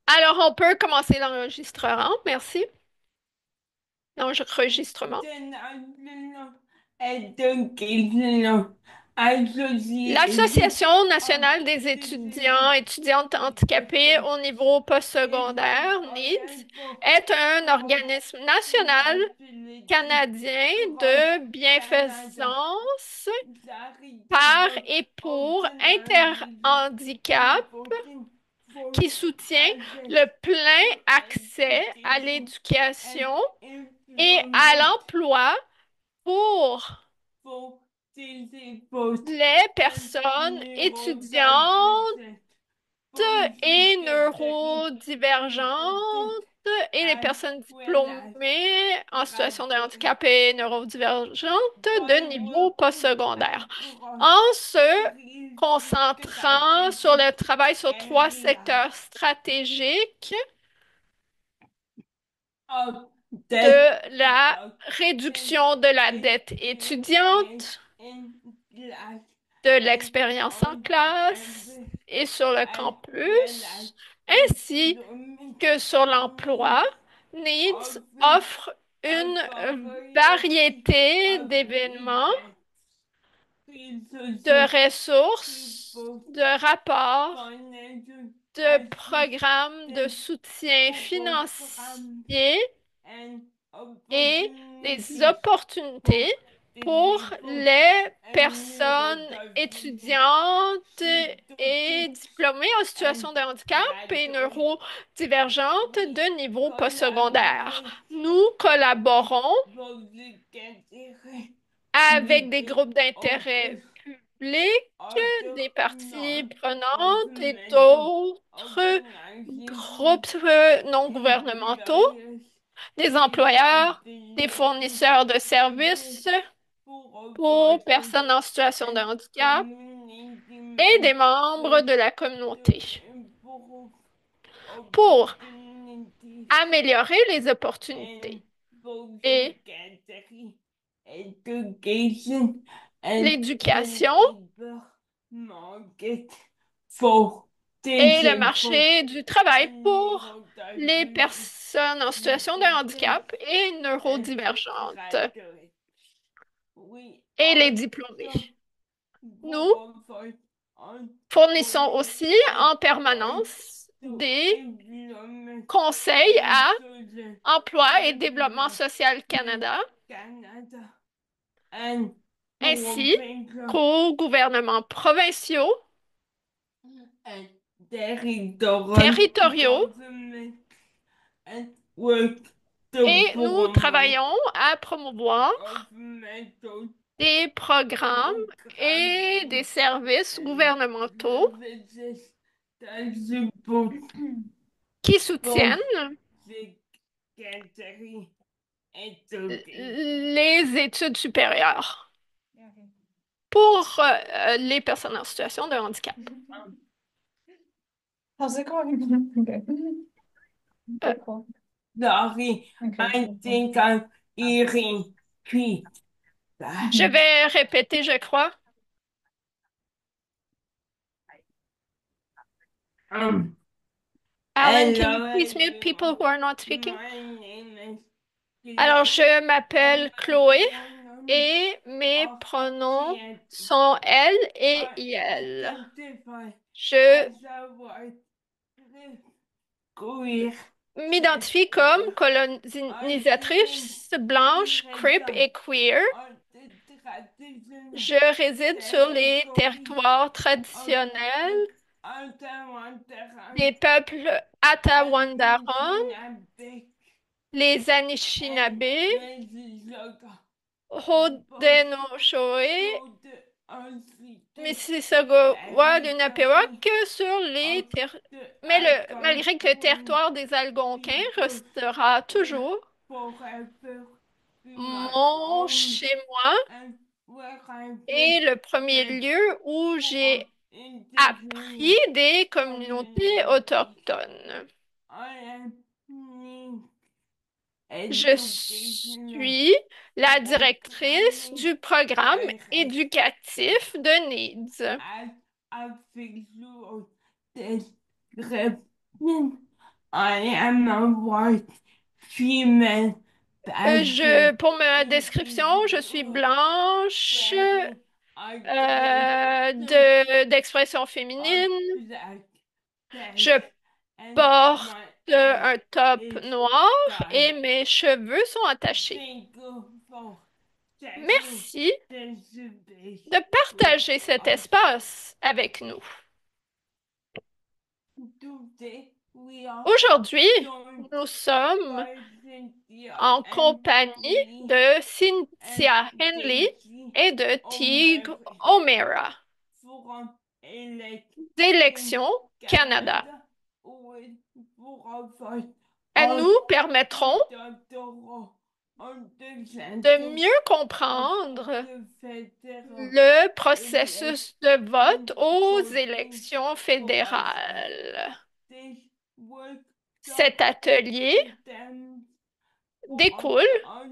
Alors, on peut commencer l'enregistrement. Merci. L'enregistrement. International Educational Association L'Association of nationale des étudiants et étudiantes handicapés au niveau postsecondaire, NEEDS, for est un organisme national Accessibility canadien de throughout Canada. bienfaisance par Charitable et pour organization interhandicap advocating for qui soutient access le plein to accès à education and l'éducation et à employment l'emploi pour for disabled les and personnes étudiantes neurodivergent et post-secondary neurodivergentes et les as personnes well as diplômées en situation de graduate handicap et neurodivergentes by de niveau working postsecondaire. across En se three concentrant sur strategic le travail sur trois areas secteurs stratégiques of debt de la reduction, réduction de la dette experience étudiante, in class de and l'expérience en on classe campus, et sur le as well as campus, ainsi employment que sur l'emploi, through NEEDS offering offre a une variety variété of d'événements, events, de resources, ressources, people, de rapports, financial de programmes de assistance, soutien programs, financier and et des opportunities opportunités for pour disabled les and personnes neurodivergent étudiantes et students diplômées en situation and de handicap et graduates. neurodivergentes We de niveau postsecondaire. collaborate Nous collaborons public intérêt avec with des the groupes d'intérêt office publics, other des parties prenantes et non-governmental d'autres organizations groupes non gouvernementaux, employers des employeurs, des disability fournisseurs de service services pour pour opposers personnes en situation de and handicap community et des membres members de la to communauté improve pour opportunities améliorer les opportunités and et post-secondary education and the l'éducation labor market for et le disabled marché du travail and pour les neurodivergent personnes en situation de students handicap et and neurodivergentes graduates. We et les diplômés. also Nous provide fournissons ongoing aussi en advice permanence to des Employment conseils à Resources Emploi et Développement Canada social in Canada Canada and ainsi provincial qu'aux gouvernements provinciaux, and territorial territoriaux government and work to et nous promote travaillons à promouvoir governmental des programmes programs et des services and gouvernementaux services that support qui both soutiennent secondary education. les études supérieures pour les personnes en situation de handicap. How's it going? Okay. Euh, Okay, cool. Sorry, Okay, I cool, cool. think I'm hearing feedback. je vais répéter, je crois. Um, Alan, can you Hello please mute people everyone. who are not speaking? My name is Alors, Chloe je and m'appelle my Chloé pronouns et mes are pronoms she and sont elle et I elle. identify Je as a white queer m'identifie comme I didn't colonisatrice blanche, crip represent et queer. on the traditional Je réside sur les territory territoires of the traditionnels Ottawa des peuples Attawandaron, Anishinaabe les and Anishinaabe, Mississauga, both Haudenosaunee, through the unceded Mississauga, territory Nunavik sur les of territoires. the Mais malgré que le Algonquin territoire des Algonquins people restera will toujours forever be my mon home chez-moi and where I et first le premier cared lieu où for j'ai appris indigenous des communautés communities. autochtones. I am new Je educational suis la directrice programming du programme director éducatif de NEEDS. at a visual I am a white female person Pour ma in description, the je suis world blanche, wearing a gray suit d'expression on féminine. black Je desk, and porte my hair un top is noir et dyed. mes cheveux sont attachés. Thank you for taking Merci this space de with partager cet us. espace avec nous. Today we are Aujourd'hui, joined nous sommes by Cynthia en and compagnie Lee de and Cynthia Henley Daisy et de Tigre O'Mara O'Meara from Election d'Élections Canada. Canada will provide Elles us nous permettront with a thorough de understanding mieux of comprendre the federal le processus de election vote and aux voting élections process. fédérales. This workshop Cet atelier stems from découle a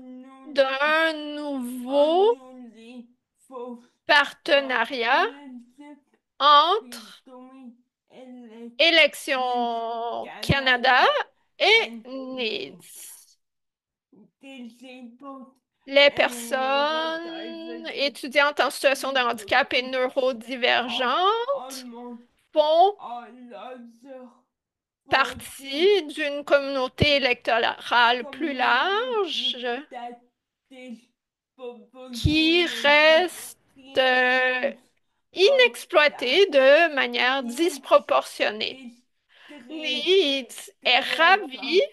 d'un nouveau newly forged partenariat partnership entre between Elections Élections Canada Canada et and NIDS. Disabled Les and personnes Neurodivergent étudiantes en situation de People handicap et Groups of neurodivergentes almost font a larger voting partie d'une communauté électorale plus large community that this qui proportionally reste remains inexploitée untapped. de manière Needs disproportionnée. is thrilled NIDS est to ravi welcome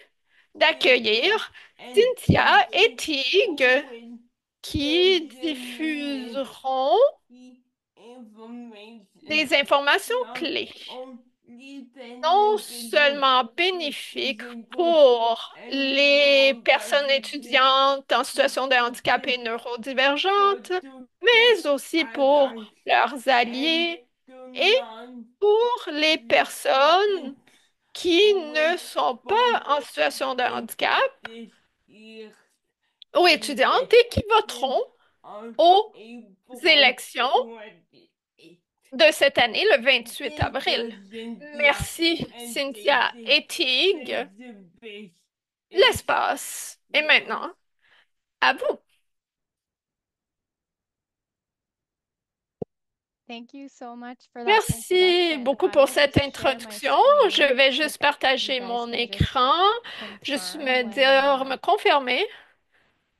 Cynthia d'accueillir and Cynthia et Daisy, who Tig will qui disseminate diffuseront key information des informations not clés, only non beneficial seulement to bénéfiques disabled pour and les personnes neurodivergent étudiantes en situation de handicap et students, neurodivergentes, but to mais them aussi pour alike leurs and alliés to et pour les personnes non-recipients qui who ne will sont pas en situation de participate handicap this year's ou étudiantes et qui election voteront on aux April élections 28th. de cette année, le 28 Thank avril. you, Cynthia Merci, and Cynthia Daisy. et Tig. The base is L'espace est yours. maintenant à vous. Thank you so much for that Merci introduction. beaucoup I pour will cette just share my introduction. Je screen vais if juste you partager guys mon can just écran. Juste confirm me confirmer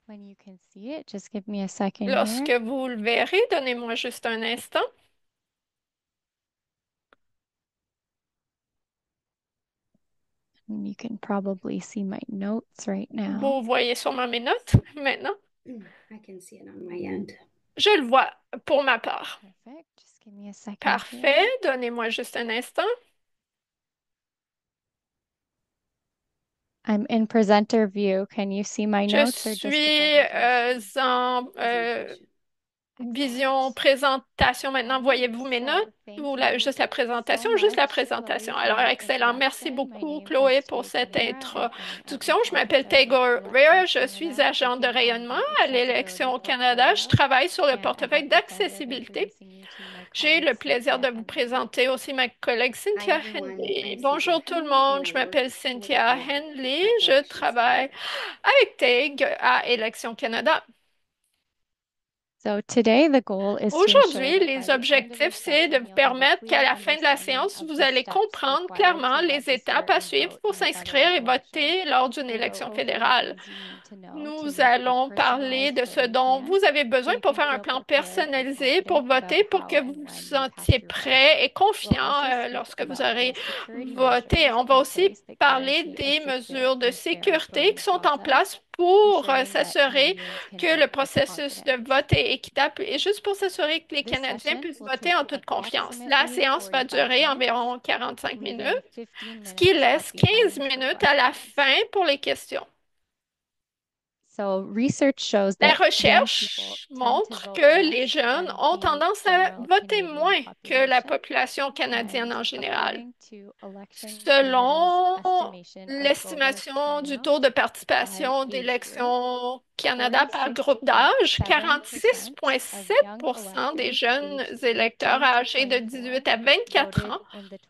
when you can see it. Just give me a second lorsque here. vous le verrez. Donnez-moi juste un instant. And you can probably see my notes right now. Vous voyez sûrement mes notes maintenant. I can see it on my end. Je le vois pour ma part. Perfect. Just give me a second Parfait. here. Donnez-moi juste un instant. I'm in presenter view. Can you see my Je notes or just the suis presentation? en Presentation. vision présentation maintenant. Voyez-vous mes notes ou juste la présentation ou juste la présentation? Alors, excellent. Merci beaucoup, Chloé, pour cette introduction. Je m'appelle Taylor Rare. Je suis agente de rayonnement à l'Élection au Canada. Je travaille sur le portefeuille d'accessibilité. J'ai le plaisir de vous présenter aussi ma collègue Cynthia Henley. Bonjour tout le monde, je m'appelle Cynthia Henley. Je travaille avec TIG à Élections Canada. So today the goal is to ensure Aujourd'hui, that les les by the end of the objectifs, c'est de session, vous you'll have a permettre qu'à clear la fin de la understanding séance, of vous the allez steps comprendre required clairement to les register étapes à and suivre vote pour in federal s'inscrire et election. voter lors d'une We'll go élection over the fédérale. things you need to know to Nous make a allons parler personalized de ce voting dont plan vous avez so besoin you pour can faire un feel plan prepared and personnalisé pour confident about voter, pour how que and vous vous when you cast sentiez your vote. prêt et We'll confiant also speak lorsque vous about aurez the security voté. measures On va in aussi place that parler guarantee a des secure mesures de and fair sécurité voting qui sont en process, place pour ensuring that s'assurer Canadians can que le vote with processus de confidence. vote est équitable et juste pour s'assurer que les This Canadiens session puissent will voter take en toute confiance. La approximately séance va 45 durer minutes, environ 45 leaving minutes, 15 ce qui minutes laisse at the 15 end for minutes à la questions. fin pour les questions. So research shows La that young people recherche tend to montre vote que less les jeunes than ont the tendance à general voter Canadian moins que la population. population canadienne And en général. according to Election Canada's Selon estimation of voter l'estimation du turnout taux de by participation age group, d'élections Canada par groupe d'âge, 46,7% des jeunes électeurs âgés de 18 à 24 ans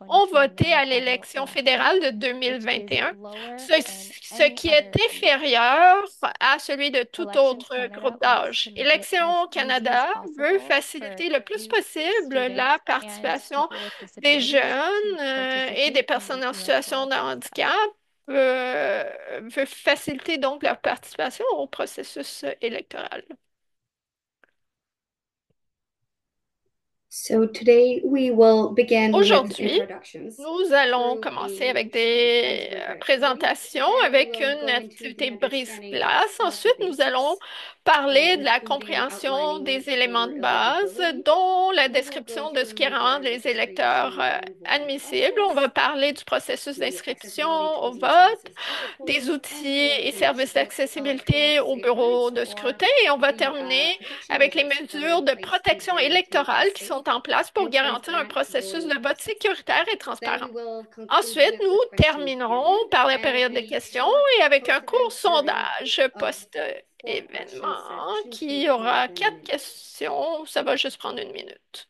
ont voté à l'élection fédérale de 2021, ce qui est inférieur à celui de tout autre groupe d'âge. Élections Canada veut faciliter le plus possible la participation des jeunes et des personnes en situation de handicap, veut faciliter donc leur participation au processus électoral. So today we will begin with Aujourd'hui, introductions. nous allons commencer avec des présentations avec une activité brise-glace. Ensuite, nous allons parler de la compréhension des éléments de base, dont la description de ce qui rend les électeurs admissibles. On va parler du processus d'inscription au vote, des outils et services d'accessibilité au bureau de scrutin et on va terminer avec les mesures de protection électorale qui sont en place pour garantir un processus de vote sécuritaire et transparent. Ensuite, nous terminerons par la période de questions et avec un court sondage post-événement qui aura 4 questions. Ça va juste prendre 1 minute.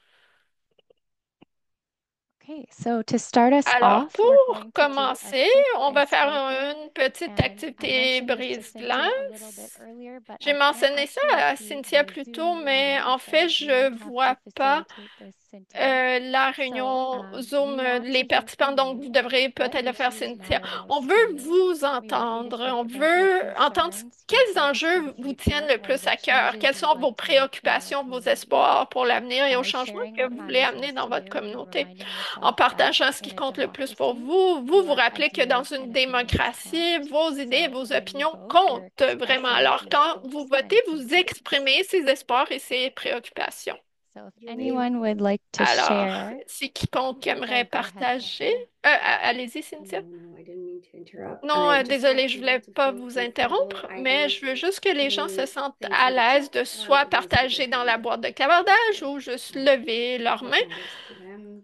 Okay, so to start us Alors, off, we're pour going to do a commencer, quick on va faire icebreaker. une petite And I activité mentioned this to Cynthia a little bit brise-glace. earlier, but J'ai I can't mentionné ça actually à see Cynthia the plus tôt, Zoom mais window. en So fait, you je might have vois to pas facilitate this, Cynthia. la So réunion Zoom, we want les to hear participants, from donc vous you. devrez What peut-être le faire, issues Cynthia. matter On most to veut you? vous We want you to entendre. speak On about your veut entendre concerns, your quels goals for enjeux the vous future, tiennent le or plus the à cœur, changes quelles you'd sont vos like to make in your préoccupations, vos community. espoirs pour l'avenir et au By changement sharing que what vous voulez matters amener most dans to votre you and communauté. reminding En yourself that partageant ce qui in a compte le plus pour democracy, vous vous your rappelez que dans ideas une and opinions démocratie, count. vos idées et So vos when you opinions vote, you're comptent vraiment. expressing Alors, your quand vous hopes votez, and vous concerns. exprimez ses espoirs et ses préoccupations. So if You may- anyone would like to Alors, share, c'est quiconque aimerait go ahead, partager. Cynthia. Allez-y, Cynthia. No, I didn't mean to interrupt. Non, I just désolée, want je people voulais to pas feel vous comfortable interrompre, mais je either veux juste que les gens se putting sentent things à in the l'aise chat de or soit raising their partager dans la hand. boîte de clavardage ou juste lever leur What main. matters to them.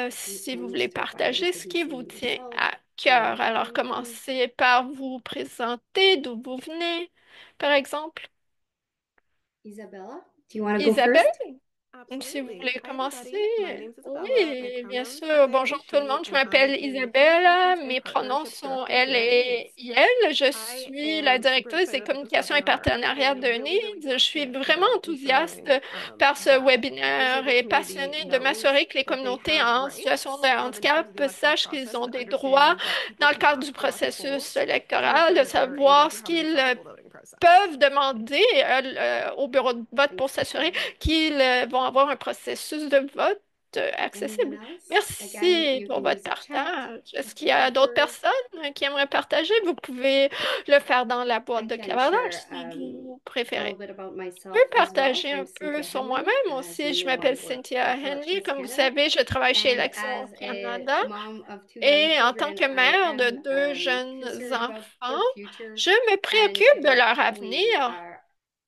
Si You vous can voulez start by partager ce qui vous introducing tient yourself, à where you're cœur. Alors, from. commencez par vous présenter, d'où vous venez, par exemple. Isabella, do you want to go Isabelle? first? Si vous Absolutely. voulez Hi, commencer, everybody. My name's Isabella. My oui, bien pronouns are sûr. they, Bonjour tout le she, monde, je and I m'appelle am Communications Isabelle. and Mes pronoms Partnerships sont Director elle here at et NEEDS. elle. Je I suis la am super directrice des excited about this communications et webinar partenariats and de really NEEDS. Je suis passionate vraiment about enthousiaste ensuring par ce that webinaire disabled et community passionnée de knows m'assurer que les that they communautés have en situation de rights in handicap terms of the electoral sachent qu'ils process ont and des droits understand that people dans le can cadre come du to lots of processus polls to électoral, de ensure that they're able savoir to ce have an qu'ils accessible voting process. peuvent demander au bureau de vote pour s'assurer qu'ils vont avoir un processus de vote accessible. Anyone else? Again, Merci you pour can votre use the chat. partage. Est-ce qu'il y a d'autres personnes qui aimeraient partager? Vous pouvez le faire dans la boîte I de can clavardage share si vous a préférez. little bit about Je myself peux as well. partager un I'm peu Cynthia sur Henley. moi-même As aussi. you Je know, I m'appelle work Cynthia for Henley. Elections Comme vous Canada. savez, je travaille chez And Élections as Canada. a mom of two young Et en tant children, que I mère de am 2 jeunes concerned about enfants, their future je me and préoccupe de what leur we avenir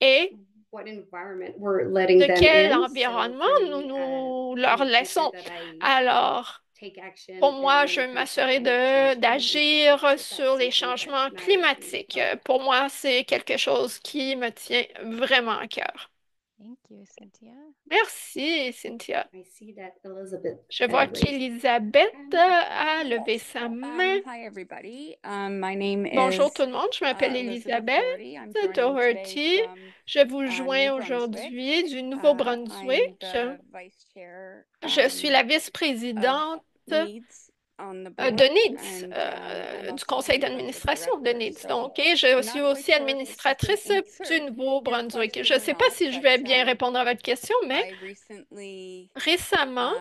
et what environment we're letting de them quel in. So environnement for nous me, nous I leur make sure laissons. that I Alors, take action pour moi, when je veux it comes to m'assurer climate change and social d'agir justice. That's sur les something that changements matters to me. climatiques. Pour moi, c'est quelque chose qui me tient vraiment à cœur. Thank you, Cynthia. Merci, Cynthia. I see that Elizabeth Je vois had raised qu'Elisabeth a levé Yes. sa main. Hi, everybody. My name Bonjour is tout le monde, je m'appelle Elizabeth Elisabeth Doherty. I'm joining Doherty. today from Je vous New joins Brunswick. aujourd'hui du I'm Nouveau-Brunswick. the vice chair Je suis la of vice-présidente Needs on the de board, NEEDS, and I'm du also conseil the executive d'administration de director. NEEDS. So Donc, et je I'm suis not quite aussi sure if this is going administratrice to du answer your Nouveau-Brunswick. Je question ne or sais pas not, si je but vais bien répondre à votre question, mais I recently récemment,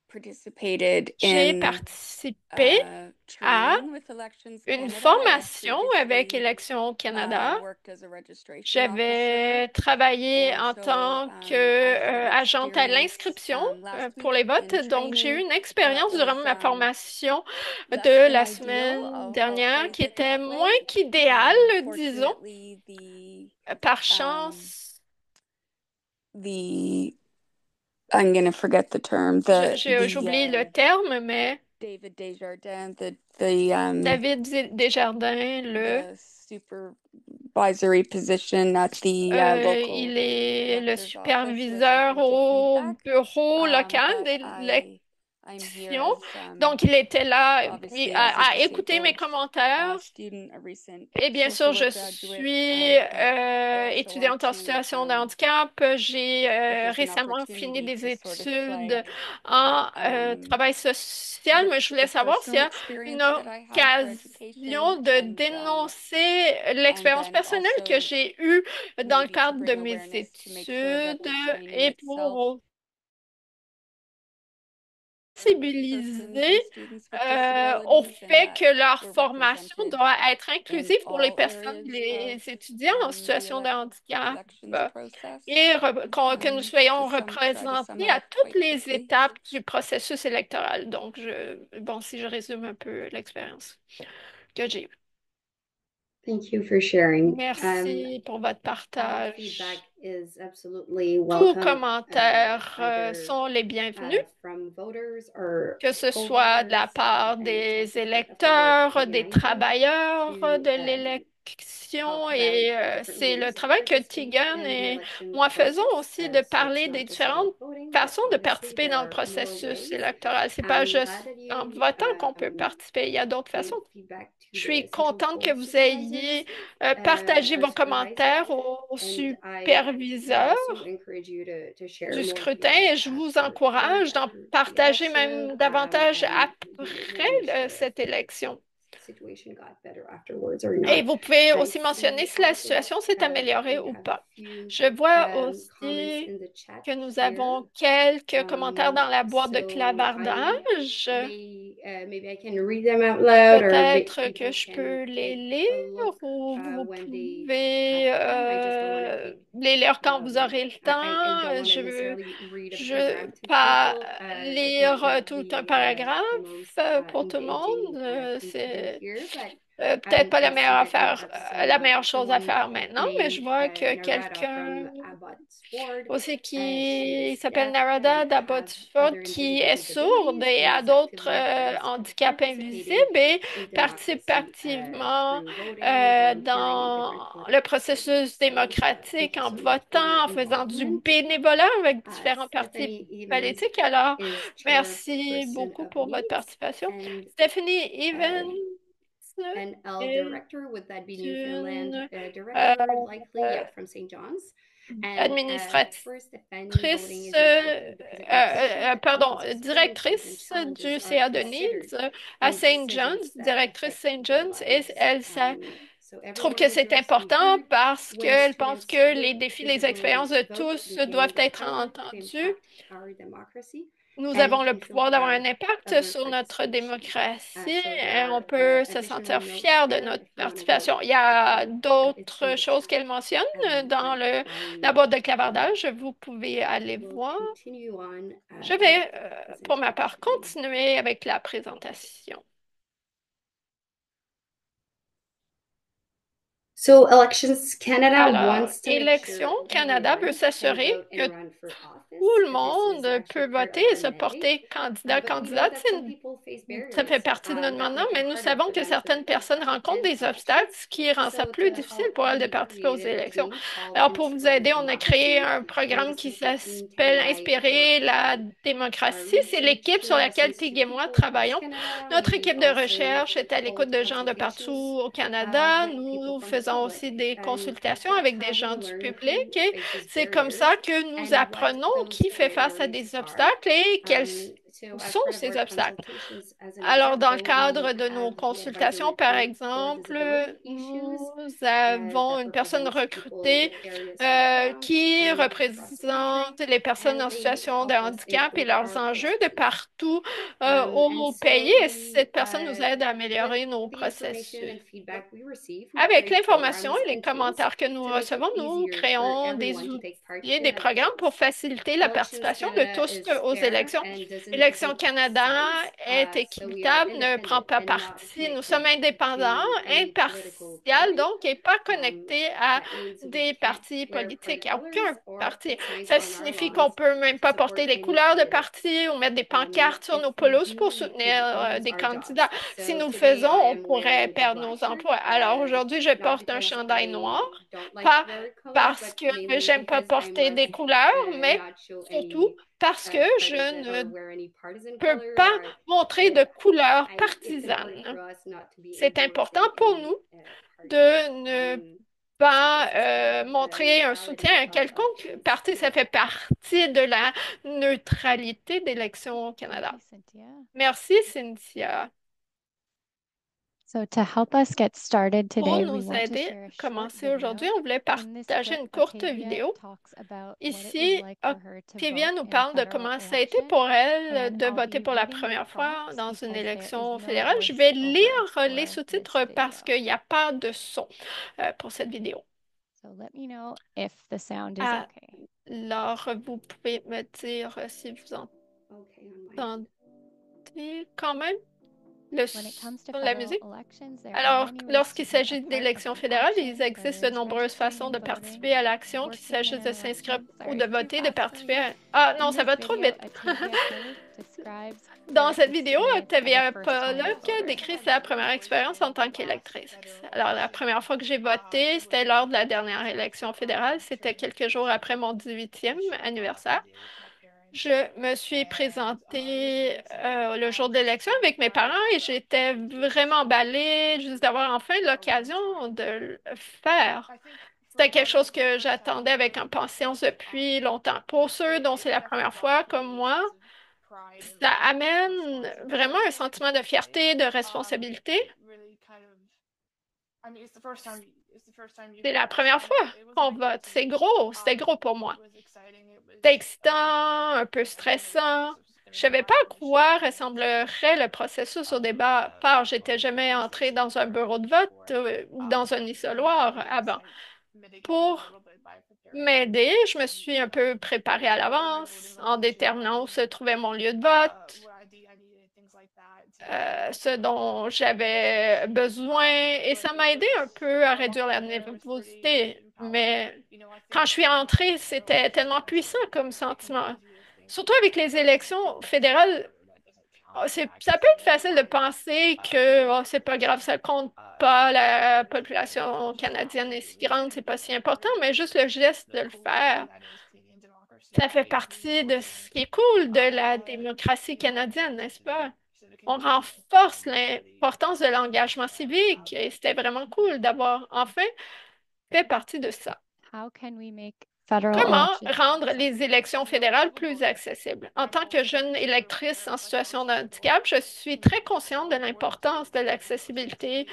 participated j'ai in participé à training with Elections une Canada. I had formation avec previously Élections Canada. worked as a registration J'avais officer, travaillé en and tant so I had qu'agente à experience l'inscription last pour week les votes. in Donc, j'ai eu training une that expérience durant was ma formation less de than la ideal. semaine I'll dernière phrase qui it était that moins way. qu'idéale, disons. Fortunately, Par chance, the I'm going to forget the term. j'oublie le terme, mais David Desjardins, David Desjardins, le the super supervisory position at the Il local est le director's office. superviseur There's au lots of bureau feedback, local but d'élection. I'm here as Donc, il était là obviously as à a écouter mes disabled commentaires. student, a recent Et bien sûr, social je work graduate, suis but I also étudiante want en to, situation de handicap. J'ai if there's an récemment fini opportunity des to sort of études flag en travail social, mais je voulais the savoir s'il y personal a une experience that I had for occasion education de and dénoncer l'expérience then personnelle que also j'ai eue dans le maybe to cadre de bring mes awareness to make sure that études the training et itself pour persons sensibiliser and students with au disabilities and fait that que leur we're formation represented doit être in inclusive pour les all personnes, areas les of étudiants en the situation de handicap elections process. et que nous soyons Try to sum représentés it à up toutes quite les quickly. étapes du processus électoral. Donc, bon, si je résume un peu l'expérience que j'ai eue. Thank you for sharing. Merci pour votre All partage. feedback is absolutely Tous welcome, commentaires either sont les bienvenus, from voters or que ce soit de la co-workers, part and des this is what the Federal électeurs, des Organizer travailleurs to de l'élection. talk Et about different c'est le ways to travail que participate Tegan in the et election moi faisons process. aussi de So it's parler not des just about différentes voting, but façons de honestly, participer there dans le are more processus ways. électoral. C'est pas I'm juste glad that en you votant qu'on peut participer, il y a d'autres gave façons. feedback to Je the suis central contente que poll vous supervisors, ayez partagé or vos supervisors, commentaires aux and I superviseurs also encourage you to share du more scrutin feedback et je vous after encourage d'en the partager election, même davantage and après we'll make sure cette if élection. situation got better afterwards or Et not. vous pouvez I aussi mentionner see si la also situation s'est that améliorée we ou have a pas. few Je vois comments aussi in the chat que nous here. avons quelques commentaires dans la boîte de So clavardage. maybe I can read them out loud, or Peut-être que people je can peux les take a lire look ou vous when they pouvez have time. I just don't want to take les lire quand vous aurez le I temps. don't want to Je necessarily read a je paragraph to pas people. It's lire not tout un the paragraphe most pour tout le engaging monde. thing to do C'est here, but peut-être pas I see that you have la some meilleure chose à someone faire maintenant, mais je named vois que Narada quelqu'un from Abbott's Ford. aussi She qui is s'appelle deaf Narada and has d'Abbotsford, other qui est invisible sourde disabilities et and a is d'autres actively handicaps participating invisibles et in participe democracy activement through voting, volunteering in dans different le political processus activities. So démocratique thank you en so much for your votant, en faisant du involvement. bénévolat avec différents partis Stephanie Evans politiques. Alors, is merci chairperson beaucoup of pour votre NEEDS, participation. and Stephanie Evans an L est director. Would that be Newfoundland une director? Likely, yeah, from St. John's. And administratrice, for Stephanie, voting is important because it makes pardon, people's directrice experiences du and CA challenges de are considered Needs à in St. John's, decisions that directrice affect St. their John's, et lives. elle So trouve everyone que will c'est hear us be important heard parce when qu'elle pense students que les with défis, les expériences disabilities de vote. tous We gain doivent the être power to entendus. impact our democracy Nous and avons le can feel pouvoir d'avoir un proud impact of our sur notre participation. démocratie So there et on are peut se additional sentir notes fier de there notre if you want to go participation. Il y a quickly, but it's in d'autres the choses chat. qu'elle mentionne dans la I'm boîte de clavardage. Vous pouvez aller will voir. continue on Je with vais, the pour ma part, presentation. continuer avec la présentation. So Elections Canada Alors, wants to make Élections sure Canada veut everyone can s'assurer vote que and run for office. tout le This is monde actually peut part voter of et our se mandate. porter candidat, But we know candidate. that some people face Ça fait barriers partie de notre that mandat, make mais it nous harder savons for que them to certaines personnes rencontrent attend des obstacles, elections. ce qui rend ça So plus to difficile help, pour elles de we participer aux created a élections. game called Alors, pour vous Inspiring aider, on a créé Democracy, un and programme this qui is working to s'appelle unite Inspirer la our démocratie. C'est l'équipe reaching sur laquelle messages to Tig et moi people across travaillons. Canada. Notre We équipe de also recherche est à l'écoute hold de gens de partout consultations au Canada. with people Nous from the faisons public, aussi des and consultations that's avec des how we gens du learn public who et faces c'est comme barriers ça que nous and what apprenons those qui fait face à barriers des are. obstacles et quels So as sont part of ces our obstacles. consultations, as an Alors, dans le example, cadre we de nos have the consultations, advisory par group for exemple, disability issues nous avons that une personne represents people recrutée with various backgrounds qui from across the country, représente les personnes and en they situation de help us handicap et improve leurs our enjeux de processes. partout And au pays. so Et cette we, personne nous aide à with améliorer nos the information processus. and feedback we receive, we Avec create l'information programs et les and tools commentaires que nous to make it recevons, nous easier for créons des everyone to take outils part et in des programmes elections. pour faciliter la Elections participation de Canada tous is aux fair élections. and doesn't Élections Canada est équitable, ne prend pas parti. Nous sommes indépendants, impartial, donc, et pas connectés à des partis politiques, à aucun parti. Ça signifie qu'on peut même pas porter les couleurs de parti ou mettre des pancartes sur nos pelouses pour soutenir des candidats. Si nous le faisons, on pourrait perdre nos emplois. Alors aujourd'hui, je porte un chandail noir, pas parce que j'aime pas porter des couleurs, mais surtout parce que je ne peux pas montrer de couleurs partisanes. C'est important pour nous de ne pas montrer un soutien à quelconque parti. Ça fait partie de la neutralité d'élections au Canada. Thank you, Cynthia. Merci, Cynthia. So to help us get started Pour today, we nous want to aider share à a short commencer video. aujourd'hui, on voulait In this partager clip, une courte Octavia vidéo. talks about what it was Ici, like for her to Octavia vote nous in a parle de federal comment ça a été election. pour elle And de I'll voter be pour la reading the première fois prompts dans une because there élection is no fédérale. Je vais voice lire over les for sous-titres this parce video. qu'il n'y a pas de son pour cette vidéo. So let me know if the sound is Ah, okay. Alors, vous pouvez me dire si vous entendez quand même When it comes to la federal musique. elections, there are Alors, many ways lorsqu'il to be a s'agit part of d'élections the fédérales, il action, existe de whether it's nombreuses registering façons de and participer voting, à l'action, qu'il working s'agisse in de an s'inscrire election. ou Sorry, de too voter, de fast for participer me. à... Ah non, In ça this va trop video, vite. Octavia Pollock describes Dans her cette vidéo, experience as a Octavia first-time Pollock voter. décrit sa première expérience en tant qu'électrice. Alors, la première fois que j'ai voté, c'était lors de la dernière élection fédérale. C'était quelques jours après mon 18e anniversaire. Je me suis présentée le jour de l'élection avec mes parents et j'étais vraiment emballée juste d'avoir enfin l'occasion de le faire. C'était quelque chose que j'attendais avec impatience depuis longtemps. Pour ceux dont c'est la première fois, comme moi, ça amène vraiment un sentiment de fierté, de responsabilité. C'est la première fois qu'on vote. C'est gros, c'était gros pour moi. C'était excitant, un peu stressant. Je savais pas à quoi ressemblerait le processus au départ. J'étais jamais entrée dans un bureau de vote ou dans un isoloir avant. Pour m'aider, je me suis un peu préparée à l'avance en déterminant où se trouvait mon lieu de vote, ce dont j'avais besoin, et ça m'a aidé un peu à réduire la nervosité. Mais quand je suis entrée, c'était tellement puissant comme sentiment. Surtout avec les élections fédérales, ça peut être facile de penser que oh, c'est pas grave, ça compte pas, la population canadienne est si grande, c'est pas si important, mais juste le geste de le faire, ça fait partie de ce qui est cool de la démocratie canadienne, n'est-ce pas? On renforce l'importance de l'engagement civique et c'était vraiment cool d'avoir enfin fait partie de ça. How can we make federal Comment elections rendre more les élections fédérales plus accessibles? En tant que jeune électrice en situation de handicap, je suis très consciente de l'importance de l'accessibilité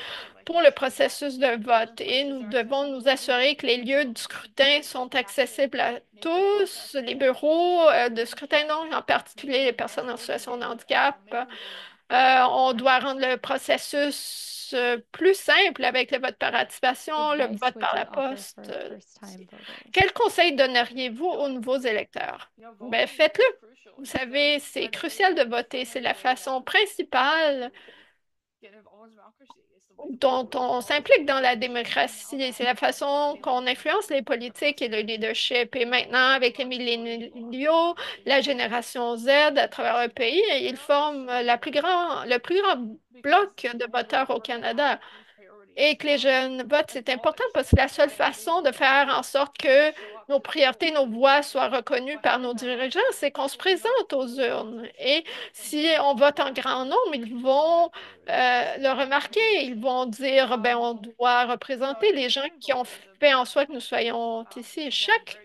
pour le processus de vote et nous devons nous assurer que les lieux de scrutin sont accessibles à tous, les bureaux de scrutin, donc en particulier les personnes en situation de handicap. On doit rendre le processus plus simple avec le vote par participation, le advice vote would par you la offer poste. for first-time voters? Quel conseil donneriez-vous aux nouveaux électeurs? Ben, faites-le. Vous savez, c'est crucial de voter. C'est la façon principale dont on s'implique dans la démocratie. C'est la façon qu'on influence les politiques et le leadership. Et maintenant, avec les milléniaux, la génération Z à travers le pays, ils forment le plus grand bloc de voteurs au Canada. Et que les jeunes votent, c'est important parce que c'est la seule façon de faire en sorte que nos priorités, nos voix soient reconnues par nos dirigeants, c'est qu'on se présente aux urnes. Et si on vote en grand nombre, ils vont le remarquer. Ils vont dire, ben, on doit représenter les gens qui ont fait en sorte que nous soyons ici. Chaque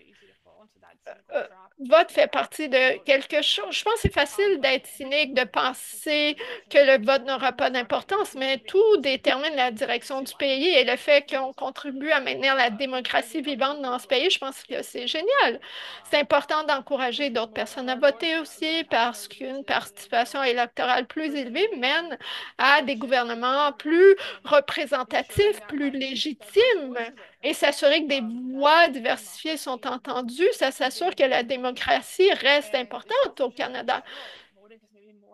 euh, vote fait partie de quelque chose. Je pense que c'est facile d'être cynique, de penser que le vote n'aura pas d'importance, mais tout détermine la direction du pays et le fait qu'on contribue à maintenir la démocratie vivante dans ce pays, je pense que c'est génial. C'est important d'encourager d'autres personnes à voter aussi parce qu'une participation électorale plus élevée mène à des gouvernements plus représentatifs, plus légitimes. Et s'assurer que des voix diversifiées sont entendues, ça s'assure que la démocratie reste importante au Canada.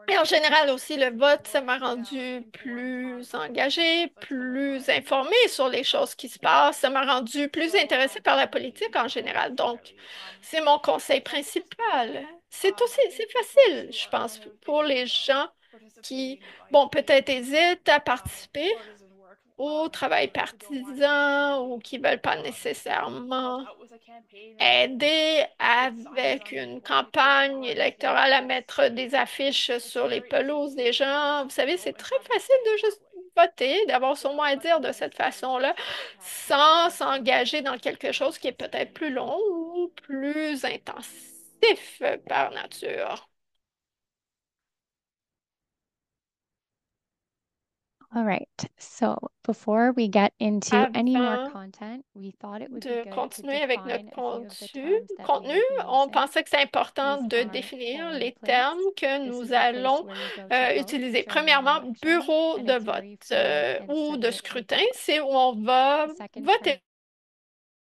Et en général aussi, le vote, ça m'a rendu plus engagée, plus informée sur les choses qui se passent. Ça m'a rendu plus intéressée par la politique en général. Donc, c'est mon conseil principal. C'est facile, je pense, pour les gens qui, bon, peut-être hésitent à participer au travail partisan ou qui veulent pas nécessairement aider avec une campagne électorale à mettre des affiches sur les pelouses des gens. Vous savez, c'est très facile de juste voter, d'avoir son mot à dire de cette façon-là, sans s'engager dans quelque chose qui est peut-être plus long ou plus intensif par nature. All right. So before we get into any more Avant content, we thought it would be de good to continuer avec notre define a few of the terms that we contenu, will be on using. pensait que c'est important These de are définir polling les place. termes que This nous is the place allons where you go to vote utiliser. during an Premièrement, election, bureau and de it's where vote you fill and ou de submit your scrutin, ballot. c'est où on va The second term, voter.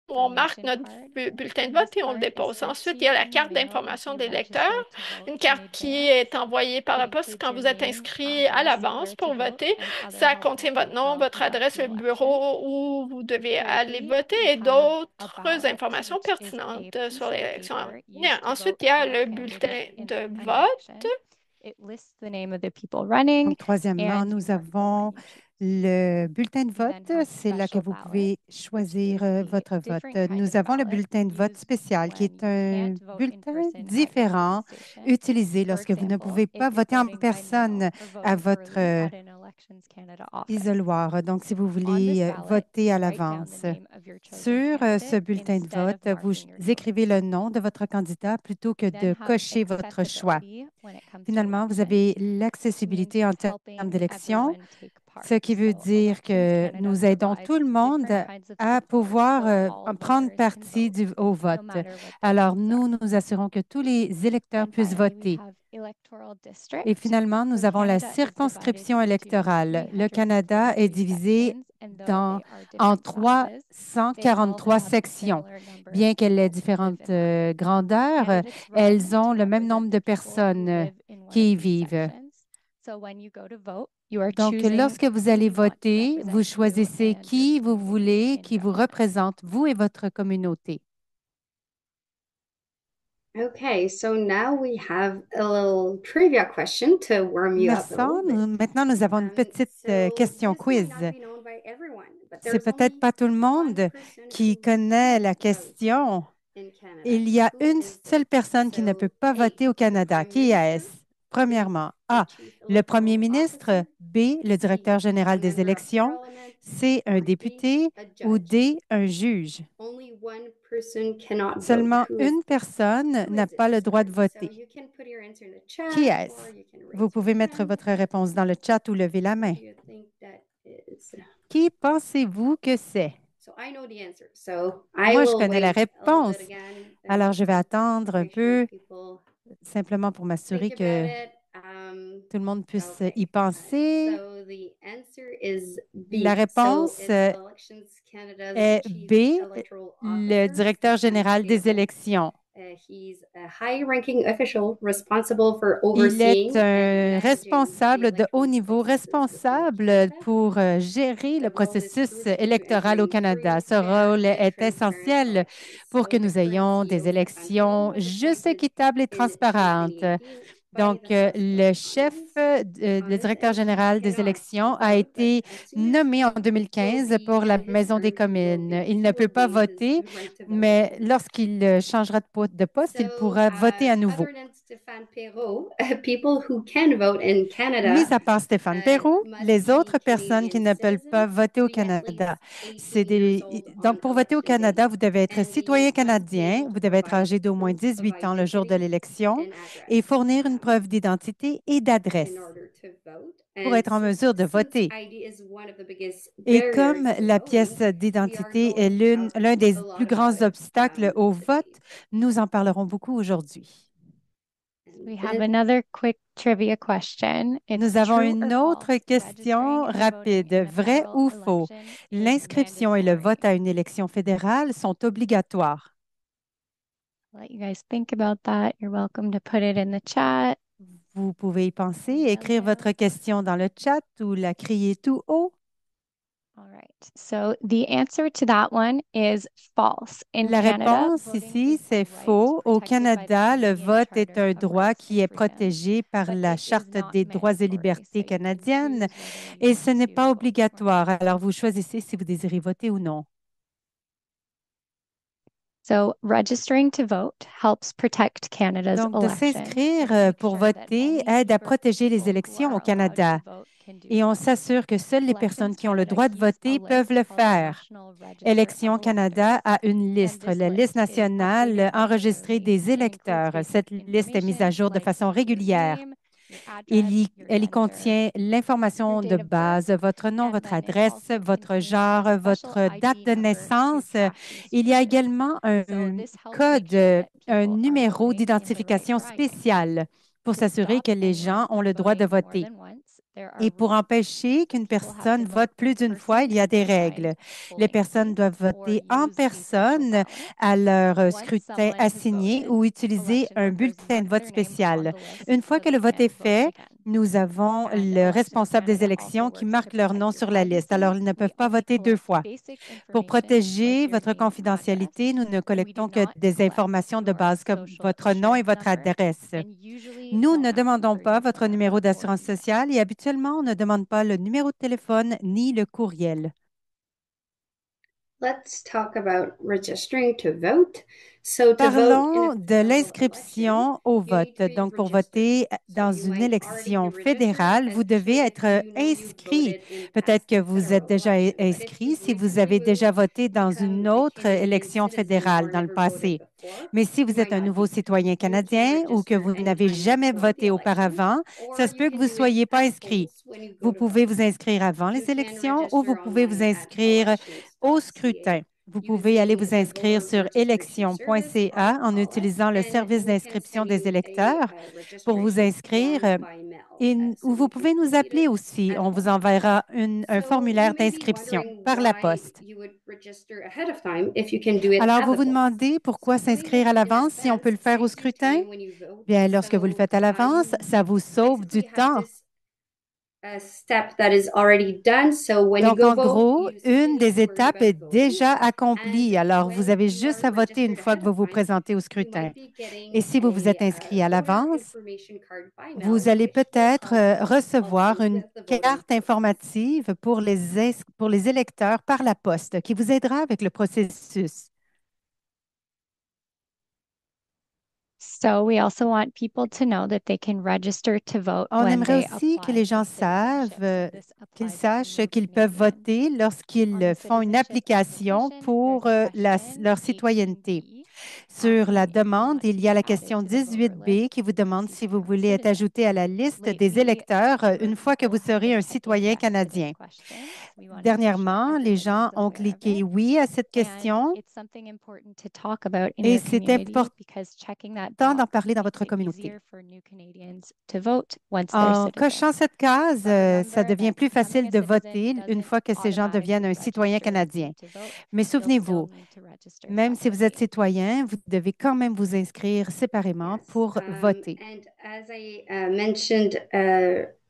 Où on marque information notre card. bulletin de This vote et on le card is dépose. sent Ensuite, to il y a you la in the carte mail if d'information you des lecteurs, register to vote une in carte qui advance. est envoyée par It la poste includes quand your vous êtes name, inscrit à address, l'avance where to pour vote, voter. and other Ça helpful contient votre nom, info votre about adresse, the le election. bureau où vous devez aller Thirdly, voter we et have a d'autres ballot, informations which is a pertinentes sur piece of l'élection. paper Bien, used to ensuite, vote il y a for a le candidate bulletin in de an vote. election. It lists the name of the people running, Donc, troisièmement, and you nous mark the one avons you choose. le bulletin de You then vote. have C'est là que special vous ballot, pouvez which choisir is a votre vote. different kind Nous of avons le ballot bulletin de vote used spécial, qui when est you un can't vote in bulletin person at your polling différent station. utilisé For lorsque vous ne example, pouvez if pas you're voter en voting by personne mail or à voting votre early at an Elections Canada office. isoloir. Donc, si vous On this voulez ballot, voter à you write down the l'avance. name of your chosen Sur ce candidate bulletin de instead of vote, vous marking your écrivez choice. le nom de votre candidat plutôt que You then de have cocher votre choix. accessibility when it comes to Finalement, vous elections, avez which means l'accessibilité en termes helping d'élection, everyone take part. ce qui veut So dire Elections que Canada nous aidons provides tout le monde different kinds of à support pouvoir so all en prendre voters can partie vote, au no vote. matter what their Alors, needs are. nous nous assurons que tous les électeurs Then puissent finally, we voter. have electoral Et district. finalement, So nous avons la Canada is divided circonscription into électorale. Le Canada est 343 divisé sections, and though dans, they are en different sizes, they all 343 have a sections. similar number Bien of qu'elles aient people who live différentes in them. grandeurs, Candidates run elles to ont le même represent nombre de the people who personnes live in one qui of y these vivent. sections. So when you go to vote, you are Donc, choosing lorsque vous who allez you want to voter, vous represent you choisissez and your qui vous community voulez, in qui vous government. représente, vous et votre communauté. Okay, so now we have a little trivia question to warm you up a little bit. Maintenant, nous avons une petite So question this might quiz. not be known by everyone, but C'est there's peut-être only pas tout le one monde person qui who connaît la can't vote question. in Canada. Il y a Who une is seule it? personne qui ne peut So pas A, voter au the Canada. Prime Qui Minister, est-ce? Premièrement, B, A, the Chief le Premier Electoral ministre, Officer, B, le directeur C, général a des member of élections, Parliament, C, un or D, député a ou judge. D, un juge. Only one person cannot vote. Seulement Who is une it? personne Who n'a is pas le it? droit de So voter. you can put your answer in the Qui chat, or est-ce? you can Vous raise pouvez your mettre hand. votre réponse dans le chat ou lever la Who main. do you think that is? Qui pensez-vous que c'est? So I know the answer. So I Moi, je will connais la wait a little réponse. bit again. Alors, je vais Just attendre un make sure peu, people simplement pour m'assurer think about que it. tout le monde puisse y Okay. penser. So the answer is La B. So réponse it's Elections Canada's est Chief B, Electoral le Officer, directeur Stefan général des Payot. élections. He's a high-ranking official responsible for Il est overseeing and un managing the responsable de haut electoral niveau, processes within responsable Canada. pour gérer le The role is processus crucial to électoral au ensuring Canada. free, Ce fair, rôle and est transparent essentiel elections. pour So que the nous current ayons CEO, des Stefan Payot, élections was justes, appointed équitables et in transparentes. 2018 by Donc, the House of le chef, Commons. le directeur And he général des cannot élections a vote, but été as soon as nommé en he will 2015 be pour la his Maison des term to vote communes. in Il ne 4 peut pas days, voter, his right to vote mais will lorsqu'il changera de poste, il So, pourra voter à nouveau. other than Stéphane Perrault, people who can vote in Mis Canada à part Stéphane Perrault, must les be autres personnes qui Canadian ne peuvent pas citizens, voter au be at Canada, least 18 c'est years old donc on pour voter au election day, Canada, vous devez être and citoyen you must be canadien, able to vous devez être provide âgé d'au moins proof of 18 ans le jour de identity l'élection and et address fournir une preuve d'identité et d'adresse in order to vote. pour And être en mesure de since voter. ID is one of the biggest Et barriers comme to la pièce voting, we are d'identité est going to talk l'un des a lot plus grands about it obstacles au vote, today. nous en parlerons beaucoup aujourd'hui. We have another quick trivia question. It's Nous avons true une or autre false, question registering and voting rapide. in a Vrai federal ou faux? election is L'inscription et le mandatory. vote à une élection fédérale sont obligatoires. Let you guys think about that. You're welcome to put it in the chat. Vous pouvez y penser, écrire votre question dans le chat ou la crier tout haut. All right. So the answer to that one is false. In La Canada, réponse voting ici, is a c'est right faux. Au protected by the Canada, le Canadian vote est Charter un of droit Rights qui and est Freedoms, protégé par but la it is Charte not des droits et mandatory. libertés So you can canadiennes choose whether you et want ce n'est to pas vote or obligatoire. not. Alors, vous choisissez si vous désirez voter ou non. So registering to vote helps protect Canada's Donc, de elections s'inscrire and make pour sure that voter only aide à group of protéger les people who élections are au allowed to Canada vote can do et on so. s'assure que seules les Elections personnes qui ont le Canada droit de keeps a voter peuvent list le called the faire. National Register Élections of Canada Electors. a une And liste, this la liste list is nationale updated enregistrée regularly. des It includes électeurs. Cette basic liste est mise à information jour de like façon your régulière. name, your address, your Elle y gender, contient your l'information de date of birth, base, votre nom, and votre then it adresse, also votre contains genre, a special votre date ID de number to naissance. track these Il y a voters. également un So this helps make code, sure that un people are numéro voting in the right d'identification driving. spécial pour To s'assurer stop que les gens anyone ont from le droit de voting more voter. than once, there are Et pour rules. empêcher qu'une People have to personne vote vote plus in d'une fois, il y a person des at règles. assigned Les polling personnes doivent places or voter en use a special personne ballot. à leur Once scrutin someone has assigné voted, ou utiliser election un workers bulletin de mark vote their name on spécial. the list Une fois so que they le vote can't est vote fait, again. nous avons And le Elections responsable des Canada also élections qui works to marque leur nom protect your sur la liste. privacy. Alors, ils ne We peuvent pas only voter deux collect fois. basic Pour information protéger like your votre name and confidentialité, nous address. ne We do collectons que not des collect informations de your base comme social votre nom et assurance votre number adresse. and usually Nous don't ne ask demandons for pas your votre phone numéro number or d'assurance email. sociale et habituellement, on ne demande pas le numéro de téléphone ni le courriel. Let's talk about registering to vote. So to vote in a Parlons de federal election, l'inscription au you vote. need to be Donc, pour registered. voter dans So you une might already élection be registered, fédérale, vous as devez in être you know you inscrit. voted in Peut-être past que vous êtes federal déjà elections, but if inscrit you've si vous recently avez déjà moved voté to dans become une a autre Canadian élection citizen fédérale or dans le never voted passé. before, Mais si you vous êtes might un not nouveau be citoyen able to canadien ou que register vous n'avez anytime jamais before the voté election, auparavant, ça or se you peut que can vous ne do it soyez pas at inscrit. polls when you go Vous to pouvez vote. vous inscrire avant You les can élections ou vous register pouvez vous online at inscrire au scrutin. elections.ca Vous pouvez aller using vous the inscrire voter sur registration service élections.ca en RRS, utilisant le and service we can d'inscription send des you électeurs a pour vous registration inscrire form by mail. ou So vous you can pouvez nous complete appeler it aussi. at On vous home. enverra un So you formulaire may be d'inscription wondering par la why poste. you would register ahead of time if you can do it Alors, at vous the vous polls. demandez pourquoi So doing s'inscrire it à in l'avance si on peut advance le faire au saves you scrutin? time when you vote. Bien, lorsque vous le So faites à l'avance, you ça vous sauve du basically have temps. this step that is already done. So when you Donc, go en vote, gros, you simply une need des to worry étapes about est voting. déjà And accomplie. Alors, vous when avez you juste are à voter une registered fois que ahead vous of vous time, présentez au you scrutin. might be getting Et si vous vous êtes a inscrit à voter l'avance, information card by vous mail, allez which will peut-être help recevoir also une with the voting carte process. informative pour les électeurs par la poste qui vous aidera avec le processus. So we also want people to know that they can register to vote On when aimerait they aussi que apply les for gens citizenship. So this qu'ils applies to sachent new qu'ils peuvent Canadians. voter On lorsqu'ils the font une citizenship application application, pour there's a question leur citayenneté. 18B, Sur la asking if you demande, want il to y a be la added question to the voter 18B list qui vous once demande you si vous become a voulez être citizen. ajouté à la liste des Lately, électeurs fewer une fois que vous people have serez been un checking citoyen yes to this canadien. question. So we want to make sure Dernièrement, les everybody gens is ont aware of cliqué it. oui à cette And question it's something important to talk about in et your c'est community because checking that important d'en box parler dans makes votre it communauté. easier for new Canadians to vote once they're En citizens. cochant cette case, But ça remember devient that plus becoming facile a de citizen voter une doesn't fois que ces gens deviennent automatically un citoyen register canadien. you to vote. Mais You'll still souvenez-vous, need to register même si vous êtes separately. citoyen, vous devez quand même vous inscrire séparément Yes, pour voter. and as I mentioned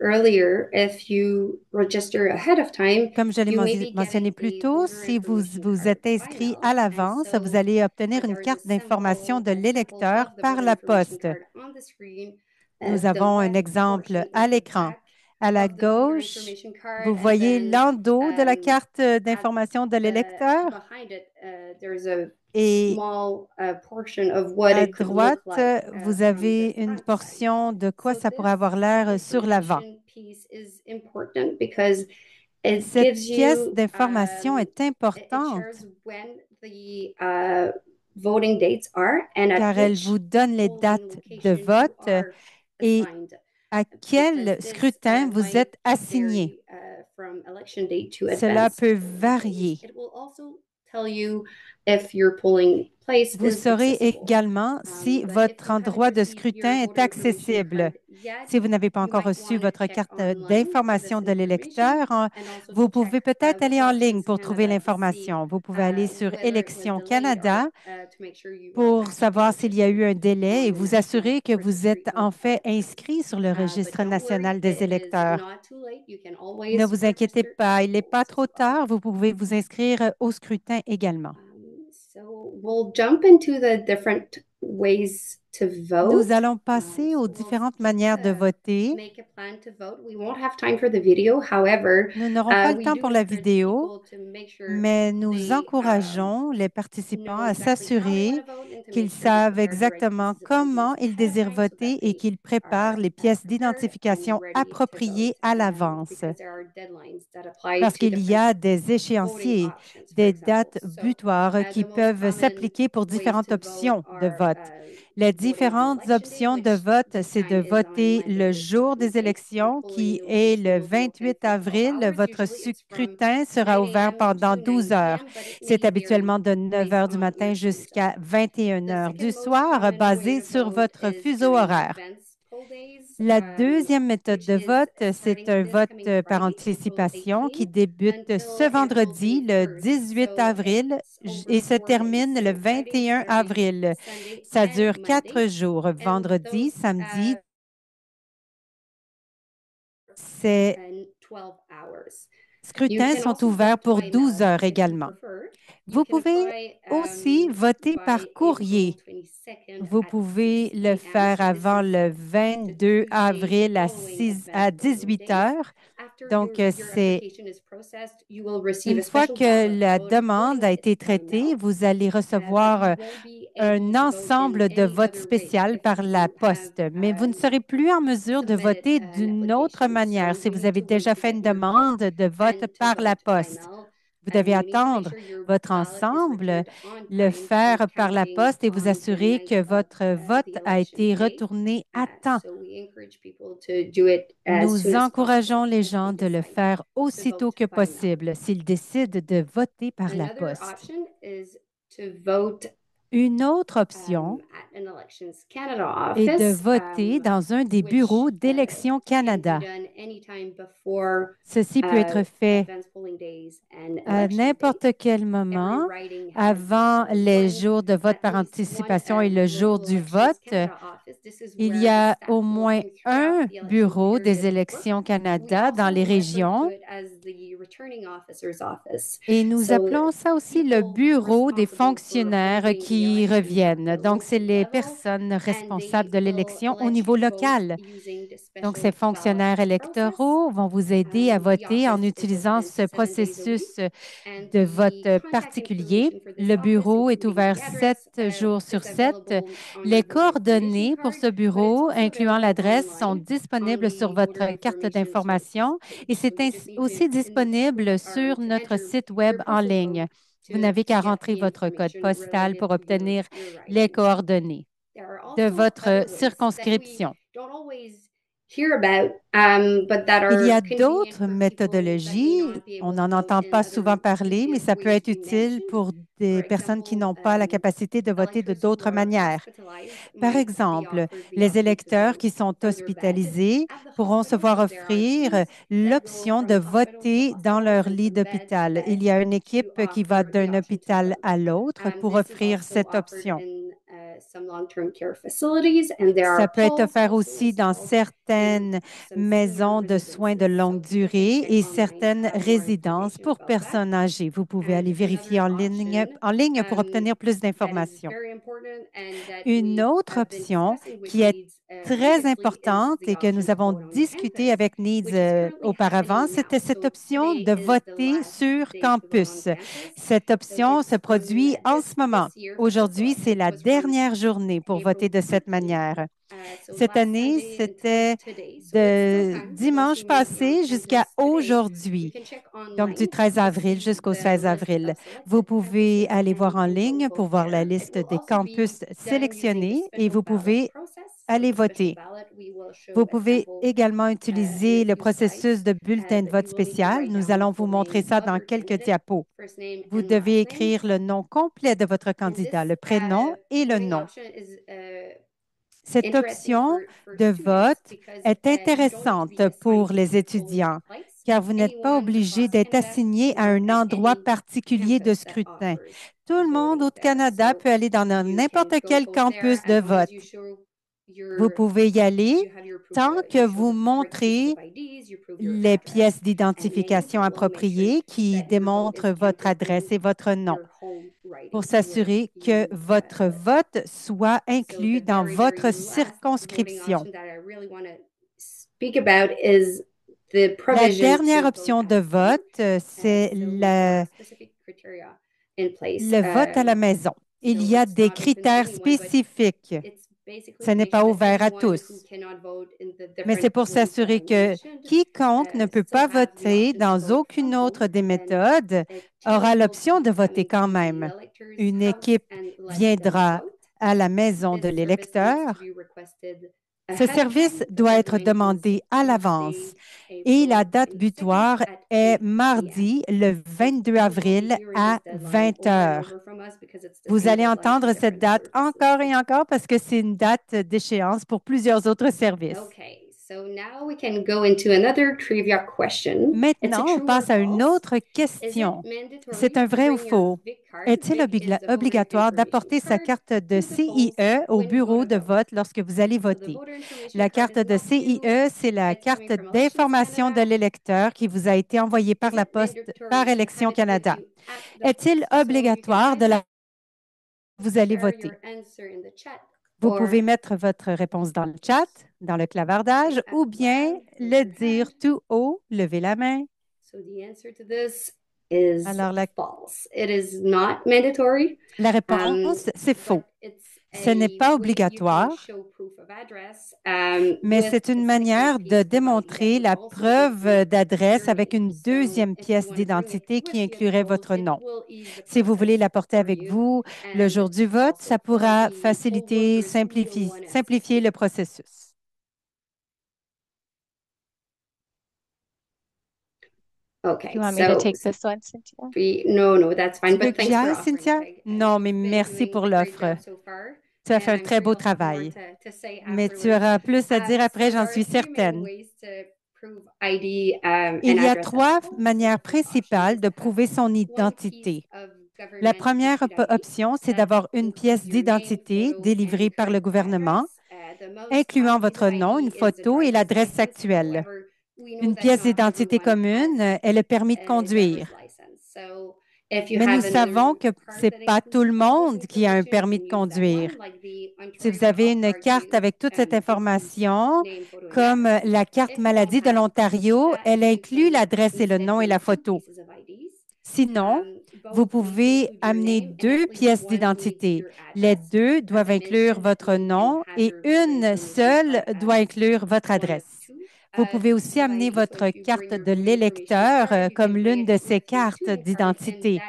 earlier, if you register ahead of time, Comme je l'ai you may be mentionné getting plus a tôt, voter si vous information vous card êtes by inscrit mail. à And l'avance, so vous allez obtenir une there is a carte d'information de sample l'électeur of the par voter la information poste. card on the screen. Nous The avons un left exemple portion à is the l'écran. back À la of the voter gauche, information card, vous and voyez then l'endos de la carte at d'information de l'électeur behind it, there's a et small portion of what à it could look droite, like vous from avez the une front side. portion de quoi So ça pourrait avoir this l'air sur l'avant. information piece is important because it Cette gives pièce you d'information est it importante shares when the voting dates are and at car elle which vous donne les polling dates de location you vote are et assigned. à Because quel this scrutin vous êtes might assigné. vary from election date to Cela advanced peut polling days. varier. It will also tell you if your polling place Vous is saurez accessible. également si But if votre you haven't endroit de received your scrutin est voter information accessible. card yet, Si vous n'avez pas you encore might reçu want to votre check carte online for this d'information de information l'électeur, and also vous to pouvez check peut-être with aller en ligne Elections pour trouver Canada to see l'information. Vous pouvez aller sur whether it was Élections delayed Canada to make sure you are pour actually savoir s'il y a eu un registered délai on et the vous National assurer que vous êtes Registry en of fait Electors. inscrit sur le But registre don't national worry, des it is électeurs. not too late. You can Ne always vous inquiétez register at pas, the il n'est polls pas as trop well. tard. Vous pouvez vous inscrire au scrutin également. So we'll jump into the different ways to Nous vote. allons passer aux We'll différentes just manières de voter. make a plan to vote. We won't have time for the video. However, Nous n'aurons pas le we temps do pour la encourage vidéo, people to make sure mais nous they encourageons les participants know à exactly how they want s'assurer to vote and to qu'ils make sure they savent prepare the right exactement pieces of comment evidence ils ahead of désirent time so that voter et they qu'ils préparent are les pièces prepared and d'identification ready to appropriées vote à l'avance, because there are deadlines that apply parce to qu'il y different a des voting échéanciers, options, for des example. dates So butoirs qui the most peuvent common s'appliquer pour ways différentes to vote options de are vote. Les voting on différentes election day, options de which vote, this c'est de time is on voter Monday, le the jour des 26th. We're élections, polling qui new est places le will be open 28 for 12 avril. hours. Votre Usually it's from scrutin sera 9 ouvert a.m. pendant to 12 9 heures. p.m., but it may C'est vary habituellement de 9 based heures du on matin your time zone. jusqu'à 21 The heures du second most soir, common way basé to sur vote votre is fuseau during horaire. advance poll days, La deuxième méthode which de is vote, starting c'est un this vote coming par Friday, April anticipation qui 18th, débute until ce April vendredi, le 23rd. 18 So avril, it's et over se 4 days. termine le So Friday, 21 Saturday, avril. Sunday, Ça and dure 4 Monday. jours, And vendredi, those samedi. Ces 12 hours. You scrutins can sont also ouverts vote pour by 12 mail heures if you également. prefer. You Vous can pouvez apply aussi voter by par April courrier. 22nd Vous at pouvez 6 le p.m. faire So this avant is le the 22 Tuesday avril following à advance polling 18 day. heures. After Donc, your c'est application is processed, you will receive une a fois special que download la voting demande a kit été by traitée, mail, vous allez but recevoir you won't be able un to vote in ensemble de any votes other way spécial if par la you have poste, mais vous ne serez plus en mesure de submitted voter an d'une autre application. manière So si you vous need avez to wait déjà to fait get une your demande kit de vote and to par la vote by poste. mail. Vous devez You need to make attendre sure your votre ballot is ensemble, returned on le time for faire par la counting poste et vous on the assurer night que of votre vote the a election été day. retourné à temps. So we encourage people to do it as Nous soon as possible encourageons les if gens they de le decide faire to aussitôt vote que by mail. possible s'ils décident de voter par la Another poste. option is to vote Une autre option at an Elections Canada est de office, voter dans un des bureaux d'Élections can be Canada. done anytime before Ceci peut être fait advance polling days and à election day. n'importe quel Every moment riding has avant les one, jours de vote at par least one anticipation et le jour local du Elections vote. Canada office. This is Il where y the a staff au moins working throughout un the election bureau des period work. élections We Canada dans also les refer to régions it as the returning officer's office. et nous So appelons ça aussi le people bureau des responsible for fonctionnaires holding the qui elections at reviennent. the Donc, c'est local les level, personnes and responsables they de will l'élection au let niveau you vote local. using the Donc, ces special ballot fonctionnaires process. électoraux vont vous aider à The voter en office is utilisant open ce 7 days a week, processus and de the vote contact particulier. information for this Le office, bureau est including ouvert the address, 7 jours is sur 7. available under Les the information coordonnées pour card, ce but it's bureau, also incluant available l'adresse, sont online on disponibles sur the voter votre carte information d'information services et page. So c'est you just need aussi disponible sur to notre enter site your web en postal ligne. code Vous n'avez to qu'à get rentrer the votre code information postal related pour to obtenir your les riding. coordonnées There are de also votre other ways that we circonscription. don't always hear about, but that Il y are a convenient d'autres for people that may méthodologies. not be On able to n'en vote entend in pas souvent other parler, mais ça peut ways être we utile mentioned. pour For des personnes qui example, n'ont pas la capacité de voter de electors who d'autres are manières. hospitalized Par might be exemple, offered the les option to électeurs qui vote sont from their bed hospitalisés at the pourront se hospital. voir So there are offrir teams that go l'option de from hospital to voter dans hospital, leur from lit bed to d'hôpital. Il bed y a une to équipe qui va offer the d'un option to hôpital vote. à l'autre pour This is offrir also cette offered option. in some long-term care facilities, and there Ça are peut être polls offert also aussi dans installed in certaines some maisons senior de soins de residences. So longue you can durée check et online certaines for more résidences information pour about that. personnes âgées. Vous pouvez And aller vérifier another option en ligne pour obtenir plus that is d'informations. very important and that Une we autre have been option discussing with qui est Needs très previously is importante the et que option nous to avons vote on discuté campus, avec Needs which is currently auparavant, happening now. c'était cette So option today de is the voter last sur day to vote on campus. campus. Cette So option se it's produit en ce moment. this year. Aujourd'hui, c'est It la was from dernière journée pour voter April de cette 13th. manière. So Cette last année, Sunday until c'était today. So it's still de time for those dimanche who may be on passé jusqu'à campus today. You aujourd'hui, can check donc du online 13 to avril see jusqu'au the 16 list avril. of Vous selected pouvez campuses aller voir en and ligne enroll pour voir la there. It liste will des also be campus done using the sélectionnés et special vous ballot pouvez process. allez voter. Vous pouvez également utiliser le processus de bulletin de vote spécial. Nous allons vous montrer ça dans quelques diapos. Vous devez écrire le nom complet de votre candidat, le prénom et le nom. Cette option de vote est intéressante pour les étudiants car vous n'êtes pas obligé d'être assigné à un endroit particulier de scrutin. Tout le monde au Canada peut aller dans n'importe quel campus de vote. Vous pouvez y aller tant que vous montrez les pièces d'identification appropriées qui démontrent votre adresse et votre nom pour s'assurer que votre vote soit inclus dans votre circonscription. La dernière option de vote, c'est le vote à la maison. Il y a des critères spécifiques. Ce n'est pas ouvert à tous, mais c'est pour s'assurer que quiconque ne peut pas voter dans aucune autre des méthodes aura l'option de voter quand même. Une équipe viendra à la maison de l'électeur. Ce service doit être demandé à l'avance et la date butoir est mardi, le 22 avril à 20 heures. Vous allez entendre cette date encore et encore parce que c'est une date d'échéance pour plusieurs autres services. Maintenant, on passe à une autre question. C'est un vrai ou faux? Est-il obligatoire d'apporter sa carte de CIE au bureau de vote lorsque vous allez voter? La carte de CIE, c'est la carte d'information de l'électeur qui vous a été envoyée par la poste par Élections Canada. Est-il obligatoire de la vous allez voter? Vous pouvez mettre votre réponse dans le chat, dans le clavardage, ou bien le dire tout haut, lever la main. Alors, la réponse, c'est faux. Ce n'est pas obligatoire, mais c'est une manière de démontrer la preuve d'adresse avec une deuxième pièce d'identité qui inclurait votre nom. Si vous voulez l'apporter avec vous le jour du vote, ça pourra faciliter, simplifier le processus. Do you want me to take this one, Cynthia? No, that's fine. Tu veux que j'y aille, Cynthia? Non, mais merci pour l'offre. Tu as fait un très beau travail. Mais tu auras plus à dire après, j'en suis certaine. Il y a trois manières principales de prouver son identité. La première option, c'est d'avoir une pièce d'identité délivrée par le gouvernement, incluant votre nom, une photo et l'adresse actuelle. Une pièce d'identité commune est le permis de conduire. Mais nous savons que ce n'est pas tout le monde qui a un permis de conduire. Si vous avez une carte avec toute cette information, comme la carte maladie de l'Ontario, elle inclut l'adresse et le nom et la photo. Sinon, vous pouvez amener deux pièces d'identité. Les deux doivent inclure votre nom et une seule doit inclure votre adresse. Vous pouvez aussi amener votre carte de l'électeur comme l'une de ces cartes d'identité.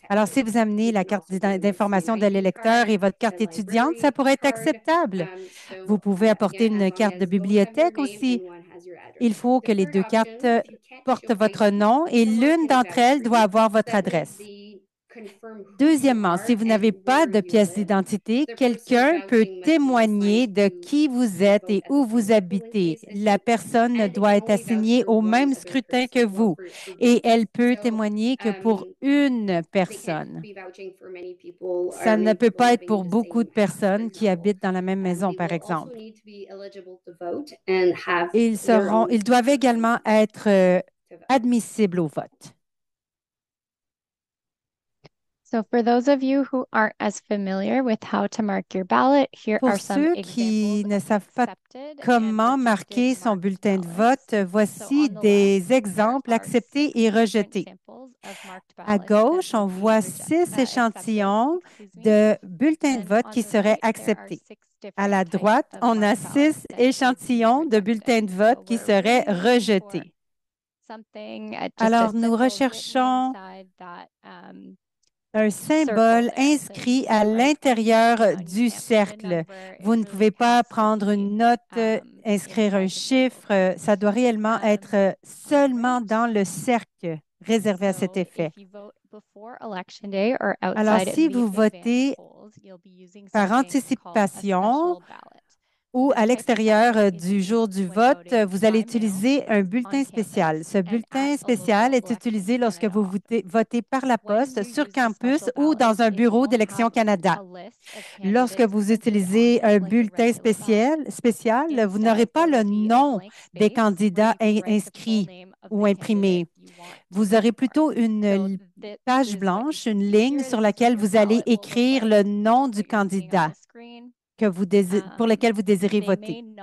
Alors, si vous amenez la carte d'information de l'électeur et votre carte étudiante, ça pourrait être acceptable. Vous pouvez apporter une carte de bibliothèque aussi. Il faut que les deux cartes portent votre nom et l'une d'entre elles doit avoir votre adresse. Deuxièmement, si vous n'avez pas de pièce d'identité, quelqu'un peut témoigner de qui vous êtes et où vous habitez. La personne doit être assignée au même scrutin que vous et elle peut témoigner que pour une personne. Ça ne peut pas être pour beaucoup de personnes qui habitent dans la même maison, par exemple. Ils doivent également être admissibles au vote. So for those of you who aren't as familiar with how to mark your ballot, here Pour are some ceux qui ne savent pas comment marquer son bulletin de vote, voici des exemples acceptés et rejetés. À gauche, on voit 6 échantillons de bulletins de vote qui seraient acceptés. À la droite, on a 6 échantillons de bulletins de vote qui seraient rejetés. Alors, nous recherchons un symbole inscrit à l'intérieur du cercle. Vous ne pouvez pas prendre une note, inscrire un chiffre. Ça doit réellement être seulement dans le cercle réservé à cet effet. Alors, si vous votez par anticipation ou à l'extérieur du jour du vote, vous allez utiliser un bulletin spécial. Ce bulletin spécial est utilisé lorsque vous votez par la poste, sur campus ou dans un bureau d'Élections Canada. Lorsque vous utilisez un bulletin spécial, vous n'aurez pas le nom des candidats inscrits ou imprimés. Vous aurez plutôt une page blanche, une ligne sur laquelle vous allez écrire le nom du candidat pour lequel vous désirez voter. Ils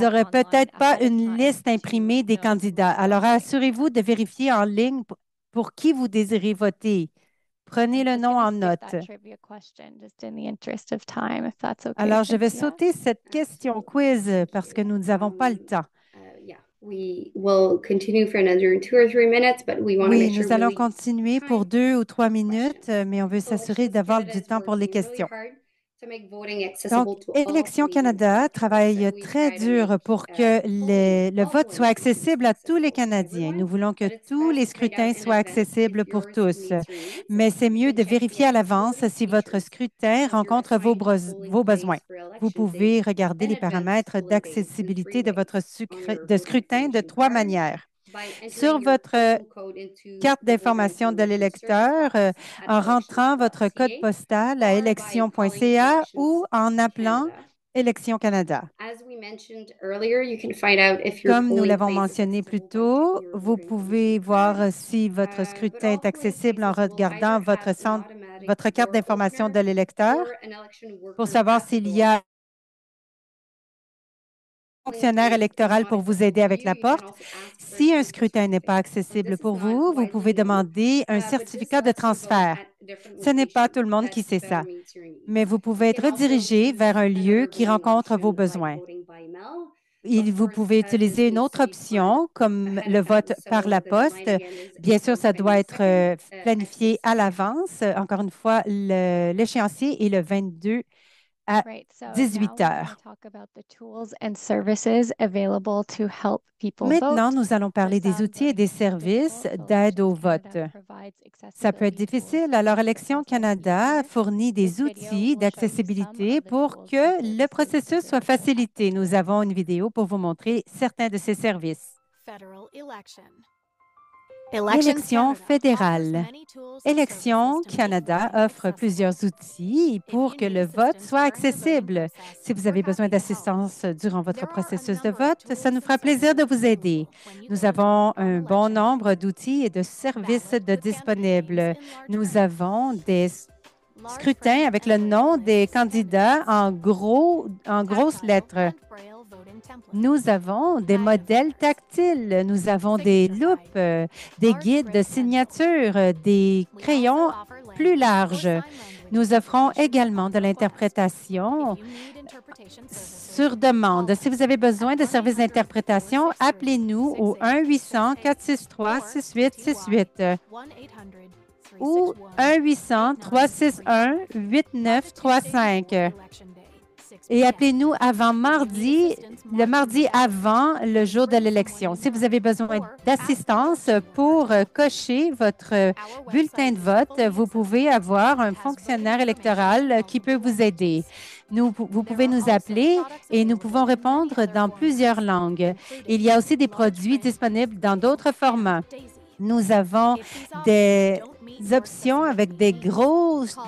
n'auraient peut-être pas une liste imprimée des candidats. Alors, assurez-vous de vérifier en ligne pour qui vous désirez voter. Prenez le nom en note. Alors, je vais sauter cette question quiz parce que nous n'avons pas le temps. We will continue for another 2 or 3 minutes, but we want to Oui, make sure nous allons continuer pour 2 ou 3 minutes, mais on veut s'assurer d'avoir du temps pour les questions. Donc, Élections Canada travaille très dur pour que le vote soit accessible à tous les Canadiens. Nous voulons que tous les scrutins soient accessibles pour tous, mais c'est mieux de vérifier à l'avance si votre scrutin rencontre vos besoins. Vous pouvez regarder les paramètres d'accessibilité de votre scrutin de 3 manières. Sur votre carte d'information de l'électeur, en rentrant votre code postal à élections.ca ou en appelant Élections Canada. Comme nous l'avons mentionné plus tôt, vous pouvez voir si votre scrutin est accessible en regardant votre carte d'information de l'électeur pour savoir s'il y a fonctionnaire électoral pour vous aider avec la porte. Si un scrutin n'est pas accessible pour vous, vous pouvez demander un certificat de transfert. Ce n'est pas tout le monde qui sait ça, mais vous pouvez être redirigé vers un lieu qui rencontre vos besoins. Vous pouvez utiliser une autre option comme le vote par la poste. Bien sûr, ça doit être planifié à l'avance. Encore une fois, l'échéancier est le 22 à 18 heures. Maintenant, nous allons parler des outils et des services d'aide au vote. Ça peut être difficile. Alors, Élections Canada fournit des outils d'accessibilité pour que le processus soit facilité. Nous avons une vidéo pour vous montrer certains de ces services. Élections fédérales. Élections Canada offre plusieurs outils pour que le vote soit accessible. Si vous avez besoin d'assistance durant votre processus de vote, ça nous fera plaisir de vous aider. Nous avons un bon nombre d'outils et de services disponibles. Nous avons des scrutins avec le nom des candidats en grosses lettres. Nous avons des modèles tactiles, nous avons des loupes, des guides de signature, des crayons plus larges. Nous offrons également de l'interprétation sur demande. Si vous avez besoin de services d'interprétation, appelez-nous au 1-800-463-6868 ou 1-800-361-8935. Et appelez-nous avant le mardi avant le jour de l'élection. Si vous avez besoin d'assistance pour cocher votre bulletin de vote, vous pouvez avoir un fonctionnaire électoral qui peut vous aider. Vous pouvez nous appeler et nous pouvons répondre dans plusieurs langues. Il y a aussi des produits disponibles dans d'autres formats. Nous avons des options avec des grosses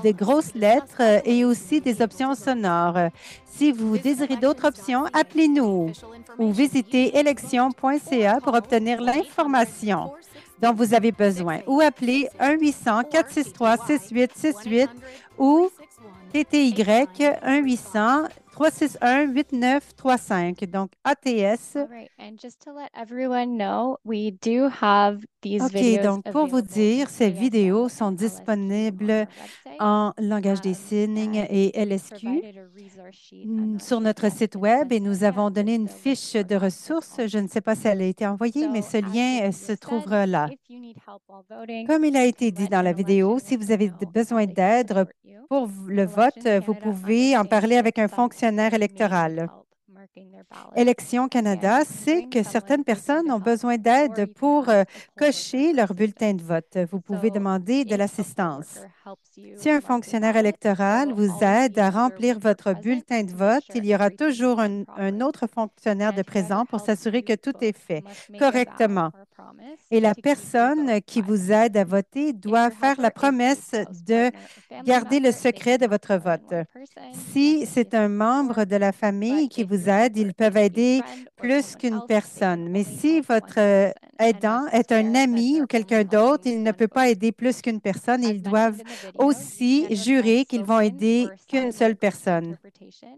lettres et aussi des options sonores. Si vous désirez d'autres options, appelez-nous ou visitez élections.ca pour obtenir l'information dont vous avez besoin ou appelez 1-800-463-6868 ou TTY 361-8935. Donc, ATS. All right. And just to let everyone know, we do have these OK, videos donc pour vous available dire, in ces ASL vidéos sont and LSQ on disponibles our website. en langage des signes And et we've LSQ provided a resource sheet. I'm not sur sure if notre that's site been web et sent nous out avons yet with donné une the link fiche for de that as ressources. well. Je ne sais pas si elle a été envoyée, mais So, ce as lien Cindy se just said, trouvera là. if you need help while voting, Comme il a you été can dit let dans la an vidéo, election si vous worker avez know how besoin they can d'aide support you. pour le vote, Elections vous Canada pouvez en parler understands avec un that some fonctionnaire people may need électoral. help marking their ballot, Élections and Canada you can sait bring que someone certaines with you personnes to ont help, besoin or d'aide you can pour ask a poll worker cocher for leur bulletin de assistance. vote. Vous pouvez So, demander de if a poll l'assistance. worker helps you Si un mark your fonctionnaire ballot, there électoral will vous always aide be à another remplir worker votre present bulletin de to make vote, sure il y aura everything is toujours done un properly. autre fonctionnaire de And whoever présent pour helps s'assurer you que tout est vote fait must make a vow correctement. or promise Et la to keep your personne vote qui vous private. aide à voter If doit your faire la helper is a promesse spouse, de partner, or family garder le member, they secret can de help votre more than vote. one person. Si That's a c'est un different membre support. de la But famille qui if vous your aide, helper ils peuvent is a aider friend or plus someone qu'une else, they can personne. Mais only si help votre one person and aidant must est un swear that ami ou they're only quelqu'un d'autre, helping il ne one peut pas vote. aider plus qu'une personne. As Ils doivent mentioned in the video, you aussi can request jurer qu'ils vont spoken aider or qu'une sign seule language personne. interpretation,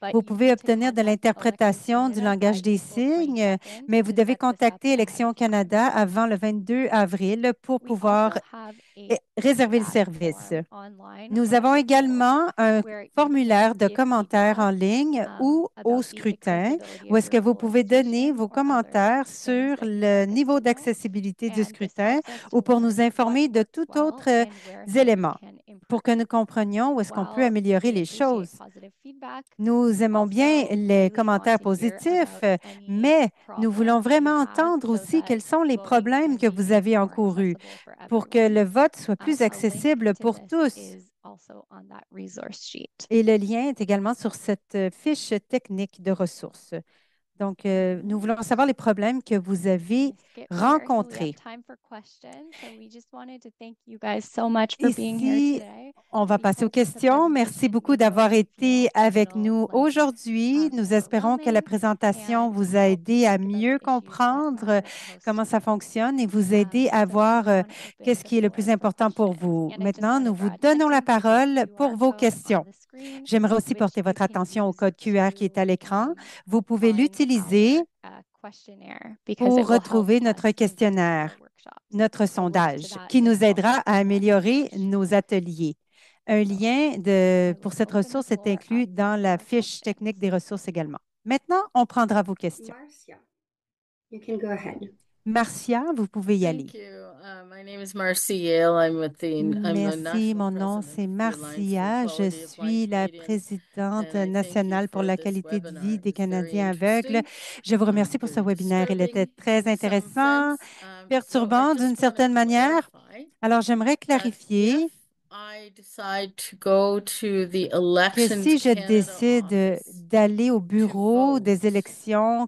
but Vous you pouvez need to obtenir de contact Elections l'interprétation du Canada by langage des April signes, 22nd mais vous to devez set this up contacter ahead Élections of time. Canada avant le 22 avril pour We also pouvoir have a réserver le feedback service. form online Nous or avons a poll également un where you formulaire can de give commentaires en feedback ligne ou au about the scrutin accessibility où of est-ce your que vous polling pouvez donner station vos or other commentaires things sur that you'd le like us niveau to know. d'accessibilité du And this scrutin helps us ou to pour learn nous what informer de works tout well autre and where things élément can pour improve. que nous comprenions où est-ce qu'on peut While améliorer we les appreciate choses. positive feedback, Nous we aimons bien also les really want commentaires to hear positifs, about any mais nous voulons problems that you vraiment have entendre so aussi that quels sont les voting problèmes can que be vous made avez more encourus accessible for pour que everyone. le vote soit plus A link accessible to pour this tous. is also on that resource sheet. Et le lien est également sur cette fiche technique de ressources. Donc, nous voulons savoir les problèmes que vous avez Skip here, so we have rencontrés. time for questions. So we just wanted to thank you guys so much for being here Ici, today. on va passer aux We hope that the questions. Merci presentation beaucoup made d'avoir voting été feel a avec little nous less aujourd'hui. Nous espérons que la overwhelming présentation and vous a help you aidé à think about mieux the issues that comprendre matter most comment to ça you. fonctionne et vous aider à So now voir we want to open qu'est-ce the qui est le floor plus for important pour questions. vous. And I just Maintenant, want to nous draw vous donnons la attention to the parole pour QR vos code on questions. the screen, J'aimerais aussi which porter you votre can attention au use code QR qui est à to l'écran. Vous pouvez find l'utiliser our questionnaire because pour it will help retrouver notre us in future questionnaire, workshops. notre A link to sondage, that qui is nous aidera also à on the améliorer resource sheet. nos ateliers. Un So lien I pour will cette open the ressource est floor inclus up dans la for fiche questions. technique des ressources également. Maintenant, on prendra vos questions. Marcia, you can go ahead. Marcia, vous pouvez y aller. Thank you. My name is Marcy Yale. I'm the Merci, national mon nom president c'est of the Alliance for Marcia. Je Equality of Blind suis la Canadians, présidente and I thank you nationale pour for la this qualité de webinar. vie It des was very Canadiens aveugles. interesting, Je vous remercie pour ce very webinaire. Il était disturbing très in some intéressant, sense. So I perturbant d'une just want to certaine manière. clarify Alors, j'aimerais that clarifier if I decide to go to the que Elections si je Canada décide office d'aller au to bureau des vote, élections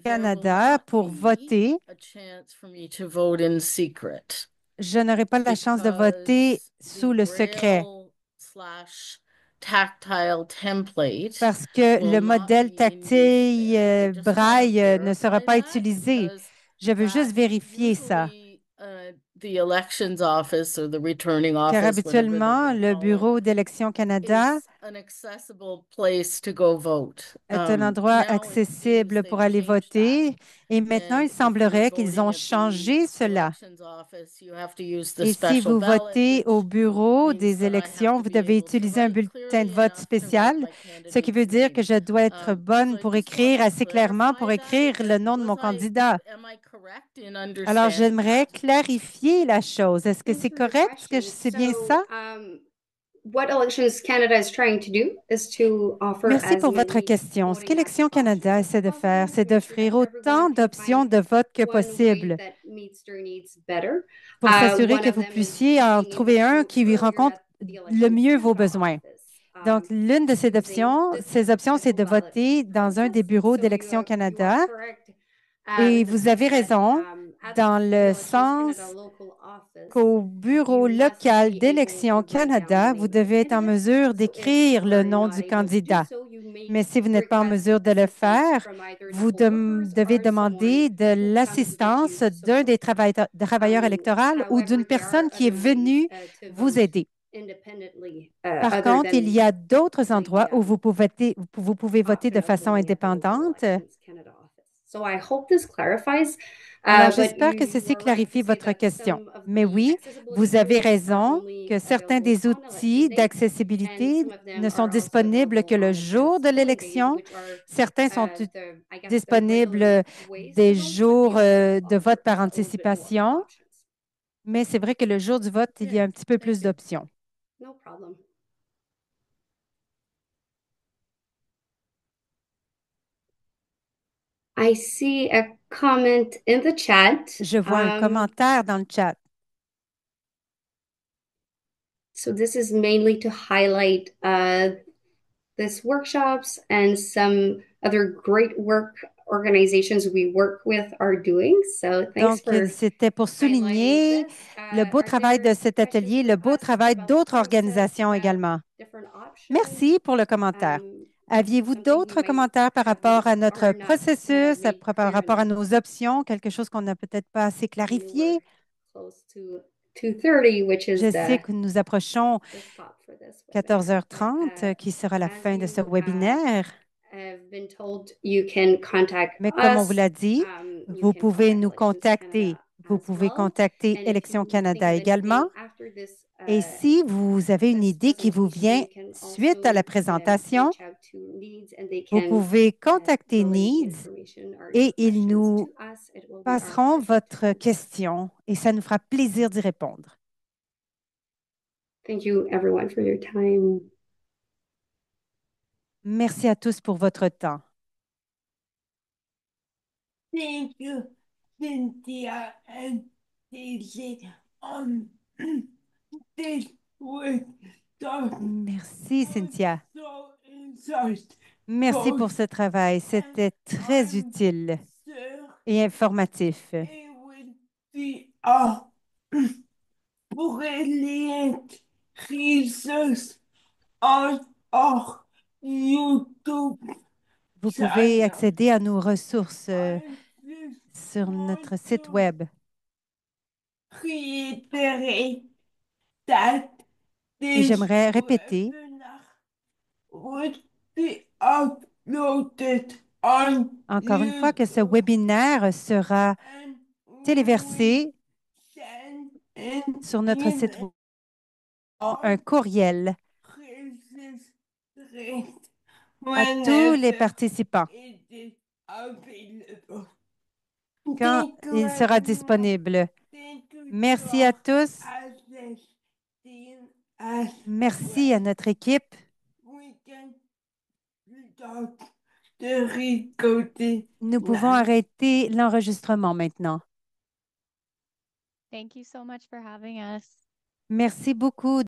there will Canada not pour be voter, a chance for me to vote in secret je n'aurai pas la chance de voter because sous the le secret braille/tactile template parce que will le not modèle be in use tactile there. I just want to braille ne sera verify pas that utilisé. because Je veux juste that's vérifier ça, usually the elections office or the returning car office, whatever they're habituellement, going to le call it, Bureau d'élections Canada is an accessible place to go vote. est un endroit Now it seems accessible pour they've aller changed that. voter et maintenant, And il if you're semblerait qu'ils voting ont at the changé cela. elections office, you have to use the Et si special vous ballot, votez au which bureau means des that I have élections, to vous be devez able to utiliser un write bulletin de clearly vote enough to write spécial, my ce qui veut candidate's dire que name. je dois être So bonne I pour just want écrire to assez clairement pour clarify that. écrire le nom de mon candidat. Am I correct in Alors, understanding j'aimerais that? clarifier la chose. Est-ce que Thanks c'est for your correct? Est-ce que question. c'est bien ça? What Elections Canada is trying to do is to offer Merci as pour votre many question. Ce voting qu'Élections Canada options as essaie de faire, possible c'est to ensure d'offrir that everyone autant can d'options find de vote que one way possible that meets their needs better. pour s'assurer One que of vous them is puissiez en being able trouver to un vote qui lui earlier rencontre at the le Elections mieux vos Canada besoins. office Donc, l'une de ces using options, this c'est de special ballot voter dans un des process. bureaux So d'Élections you are Canada. correct Et in the vous avez sense that raison at dans the le Elections sens Canada local office, qu'au bureau you must local be able d'Élections to write down the Canada, name vous of the devez être en candidate. mesure So if d'écrire you le are nom not du able to do candidat. so, you may Mais si vous n'êtes pas en request mesure de le assistance faire, from either the vous poll workers devez or someone demander de who comes with l'assistance you to d'un support des you. travailleurs électoraux ou d'une However, there are personne qui est other ways venue to vous vote aider. Par contre, il y a d'autres endroits où vous pouvez voter de façon indépendante. Alors, j'espère que ceci clarifie votre question. Mais oui, vous avez raison que certains des outils d'accessibilité ne sont disponibles que le jour de l'élection. Certains sont disponibles des jours de vote par anticipation, mais c'est vrai que le jour du vote, il y a un petit peu plus d'options. I see a comment in the chat. Je vois un commentaire dans le chat. So this is mainly to highlight this workshops and some other great work organizations we work with are doing. So thanks Donc, c'était pour souligner le beau travail de cet atelier, le beau travail d'autres organisations également. Merci pour le commentaire. Aviez-vous d'autres commentaires par rapport à notre processus, par rapport à nos options, quelque chose qu'on n'a peut-être pas assez clarifié? Je sais que nous approchons 14h30, qui sera la fin de ce webinaire. Mais comme on vous l'a dit, vous pouvez nous contacter. Vous pouvez contacter Élections Canada également. Et si vous avez une idée qui vous vient suite à la présentation, vous pouvez contacter Needs et ils nous passeront votre question et ça nous fera plaisir d'y répondre. Thank you everyone for your time. Merci à tous pour votre temps. Thank you, Cynthia and Daisy. This was Merci, Cynthia. so insightful. Merci pour ce travail. C'était très utile et informatif. It would be brilliant resource on our YouTube Vous pouvez channel. accéder à nos ressources sur notre site Web. Reiterate that Et this j'aimerais répéter webinar would be uploaded on encore une fois que ce YouTube webinaire sera and we téléversé send an sur notre site Web, un email courriel à tous les whenever participants it is available. quand Thank you il sera very much. disponible. Thank you Merci to à tous. our access team as Merci à notre équipe. we can start the recording Nous pouvons now. arrêter l'enregistrement maintenant. Thank you so much for having us. Merci beaucoup